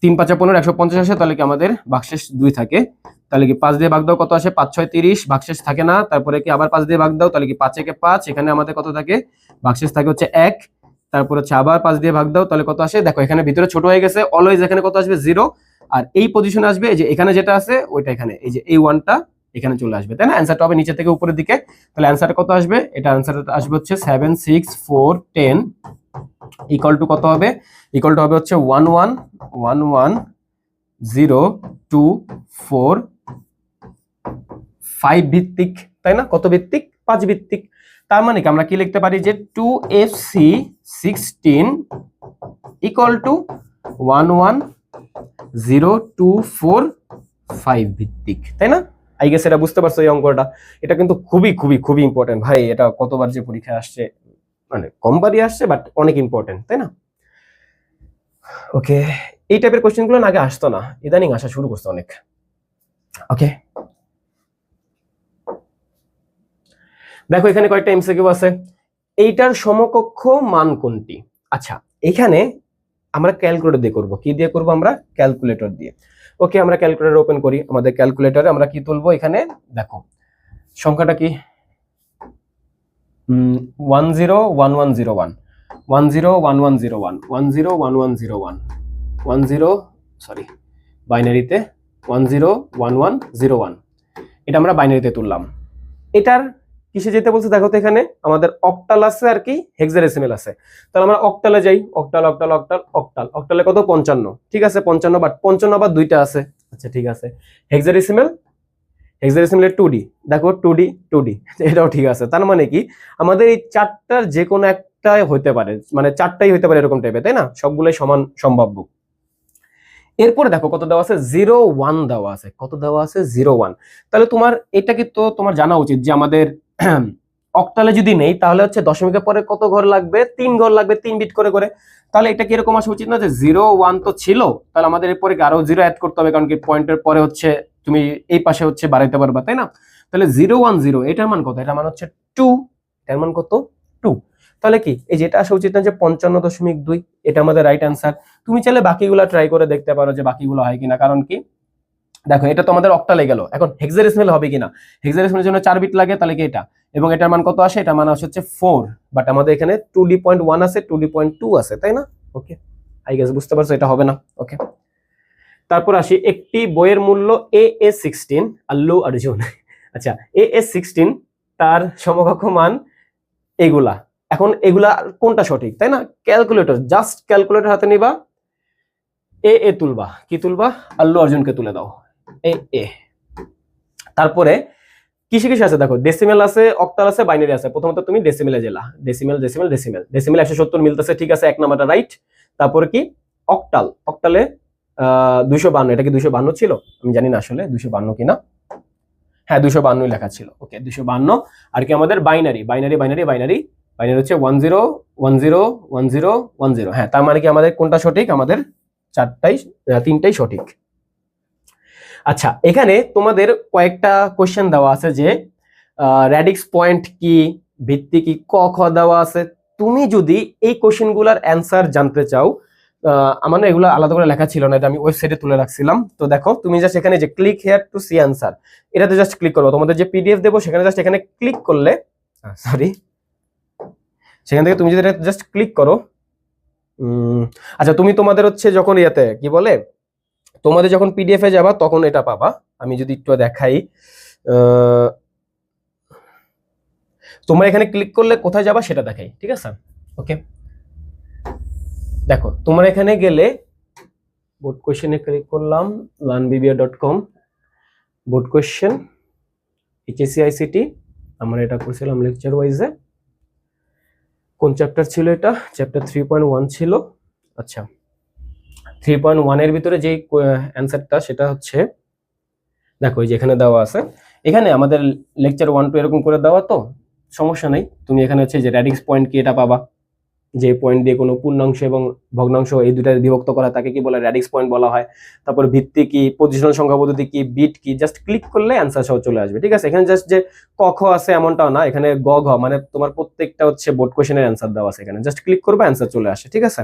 3 5 15, 150 আসে। তাহলে কি আমাদের ভাগশেষ 2 থাকে। তাহলে কি 5 দিয়ে ভাগ দাও, কত আসে? 5 6 30, ভাগশেষ থাকে না। তারপরে কি আবার 5 দিয়ে ভাগ দাও, তাহলে কি 5 একে 5, এখানে আমাদের কত থাকে? ভাগশেষ থাকে হচ্ছে 1। তারপর হচ্ছে আবার 5 দিয়ে ভাগ দাও, তাহলে কত আসে? দেখো এখানে ভিতরে ছোট হয়ে গেছে, অলওয়েজ এখানে কত আসবে? 0। আর এই পজিশনে আসবে, এই যে এখানে যেটা আছে ওইটা এখানে, এই যে এই 1টা এখানে চলে আসবে, তাই না? অ্যানসারটা হবে নিচে থেকে উপরের দিকে। তাহলে অ্যানসারটা কত আসবে? এটা অ্যানসারটা আসবে হচ্ছে 7 6 4 10 ইকুয়াল টু কত হবে? ইকুয়াল টু হবে হচ্ছে 1 1 1 1 0 2 4 5 ভিত্তিক, তাই না? কত ভিত্তিক? 5 ভিত্তিক। তার মানে কি আমরা কি লিখতে পারি? যে 2FC 16 ইকুয়াল টু 1 1 0 2 4 5 ভিত্তিক, তাই না? আই গেস এটা বুঝতে পারছো এই অঙ্কটা। এটা কিন্তু খুবই খুবই খুবই ইম্পর্টেন্ট ভাই। এটা কতবার যে পরীক্ষায় আসছে, মানে কমবারই আসছে, বাট অনেক ইম্পর্টেন্ট, তাই না? ওকে, এই টাইপের কোশ্চেনগুলো আগে আসতো না, ইদানিং আসা শুরু করছে অনেক। ওকে, দেখো এখানে কয়েকটা এমসিকিউ আছে। এইটার সমকক্ষ মান কোনটি? আচ্ছা, এখানে আমরা ক্যালকুলেটর দিয়ে করব। কি দিয়ে করব? আমরা ক্যালকুলেটর দিয়ে। ওকে, আমরা ক্যালকুলেটর ওপেন করি। আমাদের ক্যালকুলেটরে আমরা কি তুলবো? এখানে দেখো সংখ্যাটা কি? 101101 101101 101101 10, সরি বাইনারিতে 101101, এটা আমরা বাইনারিতে তুললাম। এটার কিসে যেতে বলছে? দেখো তো এখানে আমাদের অক্টাল আছে আর কি হেক্সাডেসিমেল আছে। তাহলে আমরা অক্টালে যাই। অক্টাল অক্টাল অক্টাল অক্টাল অক্টালে কত? 55। ঠিক আছে 55, বাট 55 আবার দুইটা আছে। আচ্ছা ঠিক আছে, হেক্সাডেসিমেল, হেক্সাডেসিমেলের 2D, দেখো 2D 2D, এটাও ঠিক আছে। তার মানে কি আমাদের এই চারটার যে কোনো একটাই হতে পারে, মানে চারটাই হতে পারে এরকম টাইপের, তাই না? সবগুলোই সমান সম্ভাব্য। এরপরে দেখো কত দেওয়া আছে? 01 দেওয়া আছে। কত দেওয়া আছে? 01। তাহলে তোমার এটা কি তো তোমার জানা উচিত যে আমাদের অক্টালে যদি নেই তাহলে হচ্ছে দশমিকের পরে কত ঘর লাগবে? 3 ঘর লাগবে, 3 বিট করে করে। তাহলে এটা কি এরকম আসা উচিত না যে 01 তো ছিল, তাহলে আমাদের এরপরে আরো 0 অ্যাড করতে হবে, কারণ কি পয়েন্টের পরে হচ্ছে তুমি এই পাশে হচ্ছে বাড়াইতে পারবা, তাই না? তাহলে 010, এটার মান কত? এটার মান হচ্ছে 2। এটার মান কত? 2। তাহলে কি এই যেটা আসা উচিত না যে 55.2, এটা আমাদের রাইট অ্যান্সার। তুমি চাইলে বাকিগুলো ট্রাই করে দেখতে পারো যে বাকিগুলো হয় কিনা, কারণ কি দেখো এটা তো আমাদের অক্টালে গেল, এখন হেক্সাডেসিমেল হবে কিনা? হেক্সাডেসিমেলের জন্য 4 বিট লাগে, তাহলে কি এটা, এবং এটার মান কত আসে? এটার মান আসে হচ্ছে 4, বাট আমাদের এখানে 2D.1 আছে, 2D.2 আছে, তাই না? ওকে, আই গেস বুঝতে পারছো এটা হবে না। ওকে, তারপর আসি একটি বইয়ের মূল্য AA16, আল্লু অর্জুন। আচ্ছা, AA16 তার সমকক্ষ মান এগুলা। এখন এগুলা কোনটা সঠিক, তাই না? ক্যালকুলেটর, জাস্ট ক্যালকুলেটর হাতে নিবা, এ তুলবা। কি তুলবা? আল্লু অর্জুনকে তুলে দাও, এ। তারপরে কিসে কিসে আছে দেখো, ডেসিমেল আছে, অক্টাল আছে, বাইনারি আছে। প্রথমত তুমি ডেসিমেলে জেলা, ডেসিমেল ডেসিমেল ডেসিমেল ডেসিমেল 170 মিলতেছে, ঠিক আছে, এক নাম্বারটা রাইট। তারপরে কি অক্টাল, অক্টালে 252, এটা কি 252 ছিল? আমি জানি না আসলে 252 কিনা। হ্যাঁ 252 লেখা ছিল। ওকে 252। আর কি আমাদের binary, binary binary binary binary হচ্ছে 1010101010। হ্যাঁ, তার মানে কি আমাদের কোনটা সঠিক? আমাদের তিনটাই সঠিক। আচ্ছা, এখানে তোমাদের কয়েকটা কোশ্চেন দেওয়া আছে যে র্যাডিক্স পয়েন্ট কি, ভিত্তি কি, ক খ দেওয়া আছে। তুমি যদি এই কোশ্চেনগুলোর অ্যান্সার জানতে চাও আমার না এগুলো আলাদা করে লেখা ছিল না, এটা আমি ওয়েবসাইটে তুলে রাখছিলাম। তো দেখো তুমি জাস্ট এখানে যে click here to see answer, এটাতে জাস্ট ক্লিক করবো। তোমাদের যে পিডিএফ দেবো সেখানে জাস্ট এখানে ক্লিক করলে, সরি, সেখান থেকে তুমি যদি এটা জাস্ট ক্লিক করো, আচ্ছা তুমি তোমাদের হচ্ছে যখন ইয়াতে কি বলে, তোমাদের যখন পিডিএফ এ যাবা তখন এটা পাবা। আমি যদি একটু দেখাই, তোমরা এখানে ক্লিক করলে কোথায় যাবা সেটা দেখাই, ঠিক আছে? ওকে, দেখো তোমরা এখানে গেলে বোর্ড কোয়েশ্চেনে ক্লিক করলাম, learnbbr.com, board question HSC ICT, আমরা এটা করছিলাম লেকচার ওয়াইজে। কোন চ্যাপ্টার ছিল এটা? চ্যাপ্টার 3.1 ছিল। আচ্ছা, 3.1 এর ভিতরে যে অ্যান্সারটা সেটা হচ্ছে, দেখো এই যে এখানে দেওয়া আছে, এখানে আমাদের লেকচার 1 2 এরকম করে দেওয়া, তো সমস্যা নাই। তুমি এখানে হচ্ছে যে র্যাডিক্স পয়েন্ট কি এটা পাবা, যে পয়েন্ট দিয়ে কোনো পূর্ণাংশ এবং ভগ্নাংশ এই দুইটা বিভক্ত করা তাকে কি বলে, র্যাডিক্স পয়েন্ট বলা হয়। তারপর ভিত্তি কি, পজিশনাল সংখ্যা পদ্ধতি কি, বিট কি, জাস্ট ক্লিক করলে অ্যান্সার সহ চলে আসবে, ঠিক আছে? এখানে জাস্ট যে ক খ আছে এমনটাও না, এখানে গ ঘ মানে তোমার প্রত্যেকটা হচ্ছে বোর্ড কোশ্চেনের অ্যান্সার দেওয়া আছে, এখানে জাস্ট ক্লিক করবা অ্যান্সার চলে আসে, ঠিক আছে?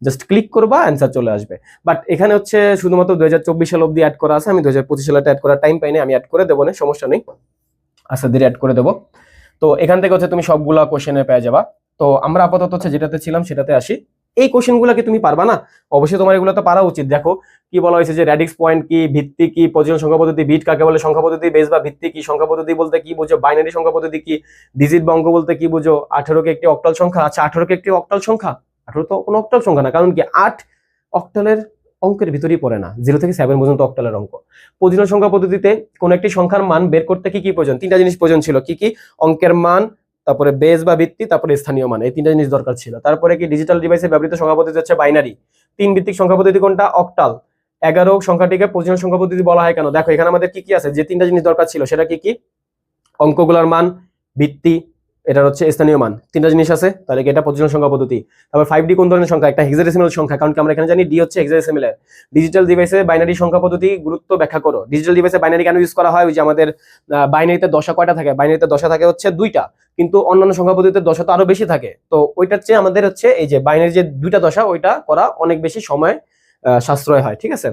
জাস্ট ক্লিক করবা অ্যান্সার চলে আসবে। বাট এখানে হচ্ছে শুধুমাত্র 2024 সাল অব্দি অ্যাড করা আছে, আমি 2025 সালটা অ্যাড করার টাইম পাইনি, আমি অ্যাড করে দেবো না, সমস্যা নেই, আচ্ছা ধীরে অ্যাড করে দেবো। তো এখান থেকে হচ্ছে তুমি সবগুলা কোশ্চেনে পেয়ে যাবা। তো আমরা আপাতত হচ্ছে যেটাতে ছিলাম সেটাতে আসি। এই কোশ্চেনগুলো কি তুমি পারবা না? অবশ্যই তোমার এগুলো তো পারা উচিত। দেখো কি বলা হয়েছে যে র্যাডিক্স পয়েন্ট কি, ভিত্তি কি, পজিশন সংখ্যা পদ্ধতি, বিট কাকে বলে, সংখ্যা পদ্ধতি, বেস বা ভিত্তি কি, সংখ্যা পদ্ধতি বলতে কি বুঝো, বাইনারি সংখ্যা পদ্ধতি কি, ডিজিট বা অঙ্ক বলতে কি বুঝো, 18 কে একটি অক্টাল সংখ্যা। আচ্ছা 18 কে একটি অক্টাল সংখ্যা, 18 তো কোনো অক্টাল সংখ্যা না, কারণ কি 8 অক্টালের অঙ্কের ভিতরেই পড়ে না, 0 থেকে 7 পর্যন্ত অক্টালের অঙ্ক। পজিশন সংখ্যা পদ্ধতিতে কোন একটি সংখ্যার মান বের করতে কি কি প্রয়োজন? তিনটা জিনিস প্রয়োজন ছিল, কি কি? অঙ্কের মান, তারপরে বেস বা ভিত্তি, তারপরে স্থানীয় মান, এই তিনটা জিনিস দরকার ছিল। তারপরে কি ডিজিটাল ডিভাইসে ব্যবহৃত সংখ্যা পদ্ধতি হচ্ছে বাইনারি। 3 ভিত্তিক সংখ্যা পদ্ধতি কোনটা? অক্টাল। 11 সংখ্যাটিকে পজিশন সংখ্যা পদ্ধতি বলা হয় কেন? দেখো এখানে আমাদের কি কি আছে, যে তিনটা জিনিস দরকার ছিল সেটা কি কি? অঙ্কগুলোর মান, ভিত্তি, এটা হচ্ছে স্থানীয় মান, তিনটা জিনিস আছে, তাহলে কি এটা পজিশন সংখ্যা পদ্ধতি। তারপর 5D কোন ধরনের সংখ্যা? একটা হেক্সাডেসিমাল সংখ্যা, কারণ কি আমরা এখানে জানি ডি হচ্ছে হেক্সাডেসিমাল। ডিজিটাল ডিভাইসে বাইনারি সংখ্যা পদ্ধতি গুরুত্ব ব্যাখ্যা করো। ডিজিটাল ডিভাইসে বাইনারি কেন ইউজ করা হয়? ওই যে আমাদের বাইনারিতে দশা কয়টা থাকে? বাইনারিতে দশা থাকে হচ্ছে 2টা, কিন্তু অন্যান্য সংখ্যা পদ্ধতিতে দশা তো আরো বেশি থাকে। তো ওইটার চেয়ে আমাদের হচ্ছে এই যে বাইনারি যে 2টা দশা, ওইটা করা অনেক বেশি সময় সাশ্রয় হয়, ঠিক আছে?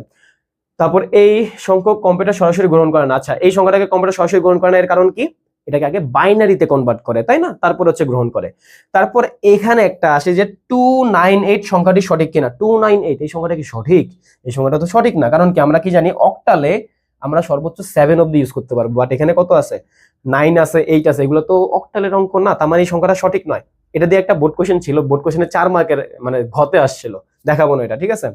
তারপর এই সংখ্যক কম্পিউটার সরাসরি গ্রহণ করে না। আচ্ছা এই সংখ্যাটাকে কম্পিউটার সরাসরি গ্রহণ করে না, এর কারণ কি? এটাকে আগে বাইনারিতে কনভার্ট করে, তাই না? তারপর হচ্ছে গ্রহণ করে। তারপর এখানে একটা আসে যে 298 সংখ্যাটি সঠিক কিনা। 298 এই সংখ্যাটা কি সঠিক? এই সংখ্যাটা তো সঠিক না, কারণ কি আমরা কি জানি অক্টালে আমরা সর্বোচ্চ 7 অব্দি ইউজ করতে পারবো, বাট এখানে কত আছে? 9 আছে, 8 আছে, এগুলো তো অক্টালের অঙ্ক না, তার মানে এই সংখ্যাটা সঠিক নয়। এটা দিয়ে একটা বোর্ড কোশ্চেন ছিল, বোর্ড কোশ্চেনে 4 মার্কের মানে ঘতে আসছিল, দেখাবো না এটা, ঠিক আছে?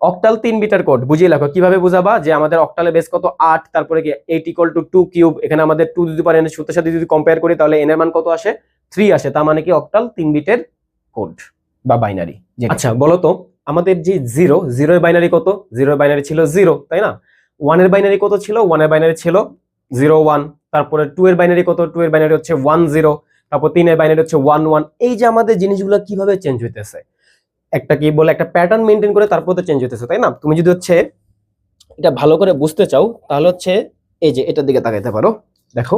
অক্টাল 3 বিটের কোড বুঝিয়ে লেখো। কিভাবে বুঝাবা? যে আমাদের অক্টালে বেস কত? 8, তারপরে কি 8 = 2 কিউব, এখানে আমাদের 2 টু দি পাওয়ার n এর সূত্রের সাথে যদি কম্পেয়ার করি তাহলে n এর মান কত আসে? 3 আসে, তার মানে কি অক্টাল 3 বিটের কোড বা বাইনারি। আচ্ছা বলো তো আমাদের যে 0 এর বাইনারি কত? 0 এর বাইনারি ছিল 0, তাই না? 1 এর বাইনারি কত ছিল? 1 এর বাইনারি ছিল 0 1। তারপরে 2 এর বাইনারি কত? 2 এর বাইনারি হচ্ছে 1 0। তারপর 3 এর বাইনারি হচ্ছে 1 1। এই যে আমাদের জিনিসগুলো কিভাবে চেঞ্জ হইতেছে, একটা কি বলে একটা প্যাটার্ন মেনটেন করে তারপর তো চেঞ্জ হতেছে, তাই না? তুমি যদি হচ্ছে এটা ভালো করে বুঝতে চাও তাহলে হচ্ছে এই যে এটার দিকে তাকাইতে পারো। দেখো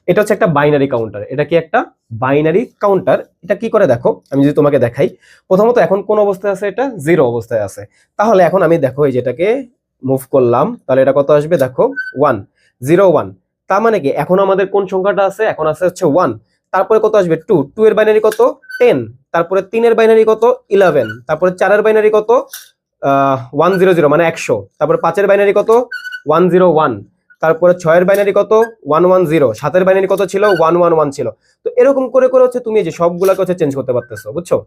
এটা হচ্ছে একটা বাইনারি কাউন্টার। এটা কি একটা বাইনারি কাউন্টার? এটা কি করে দেখো, আমি যদি তোমাকে দেখাই। প্রথমত এখন কোন অবস্থায় আছে? এটা 0 অবস্থায় আছে। তাহলে এখন আমি দেখো এই যেটাকে মুভ করলাম, তাহলে এটা কত আসবে? দেখো 1 0 1। তার মানে কি এখন আমাদের কোন সংখ্যাটা আছে? এখন আছে হচ্ছে 1। তারপরে কত আসবে? 2 2 এর বাইনারি কত? 10। তারপরে 3 এর বাইনারি কত? 11। তারপরে 4 এর বাইনারি কত? 100 মানে 100। তারপরে 5 এর বাইনারি কত? 101। তারপরে 6 এর বাইনারি কত? 110। 7 এর বাইনারি কত ছিল? 111 ছিল। তো এরকম করে করে হচ্ছে তুমি এই যে সবগুলোকে হচ্ছে চেঞ্জ করতে পারতেছো, বুঝছো?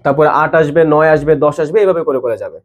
তারপরে 8 আসবে, 9 আসবে, 10 আসবে, এইভাবে করে করে যাবে।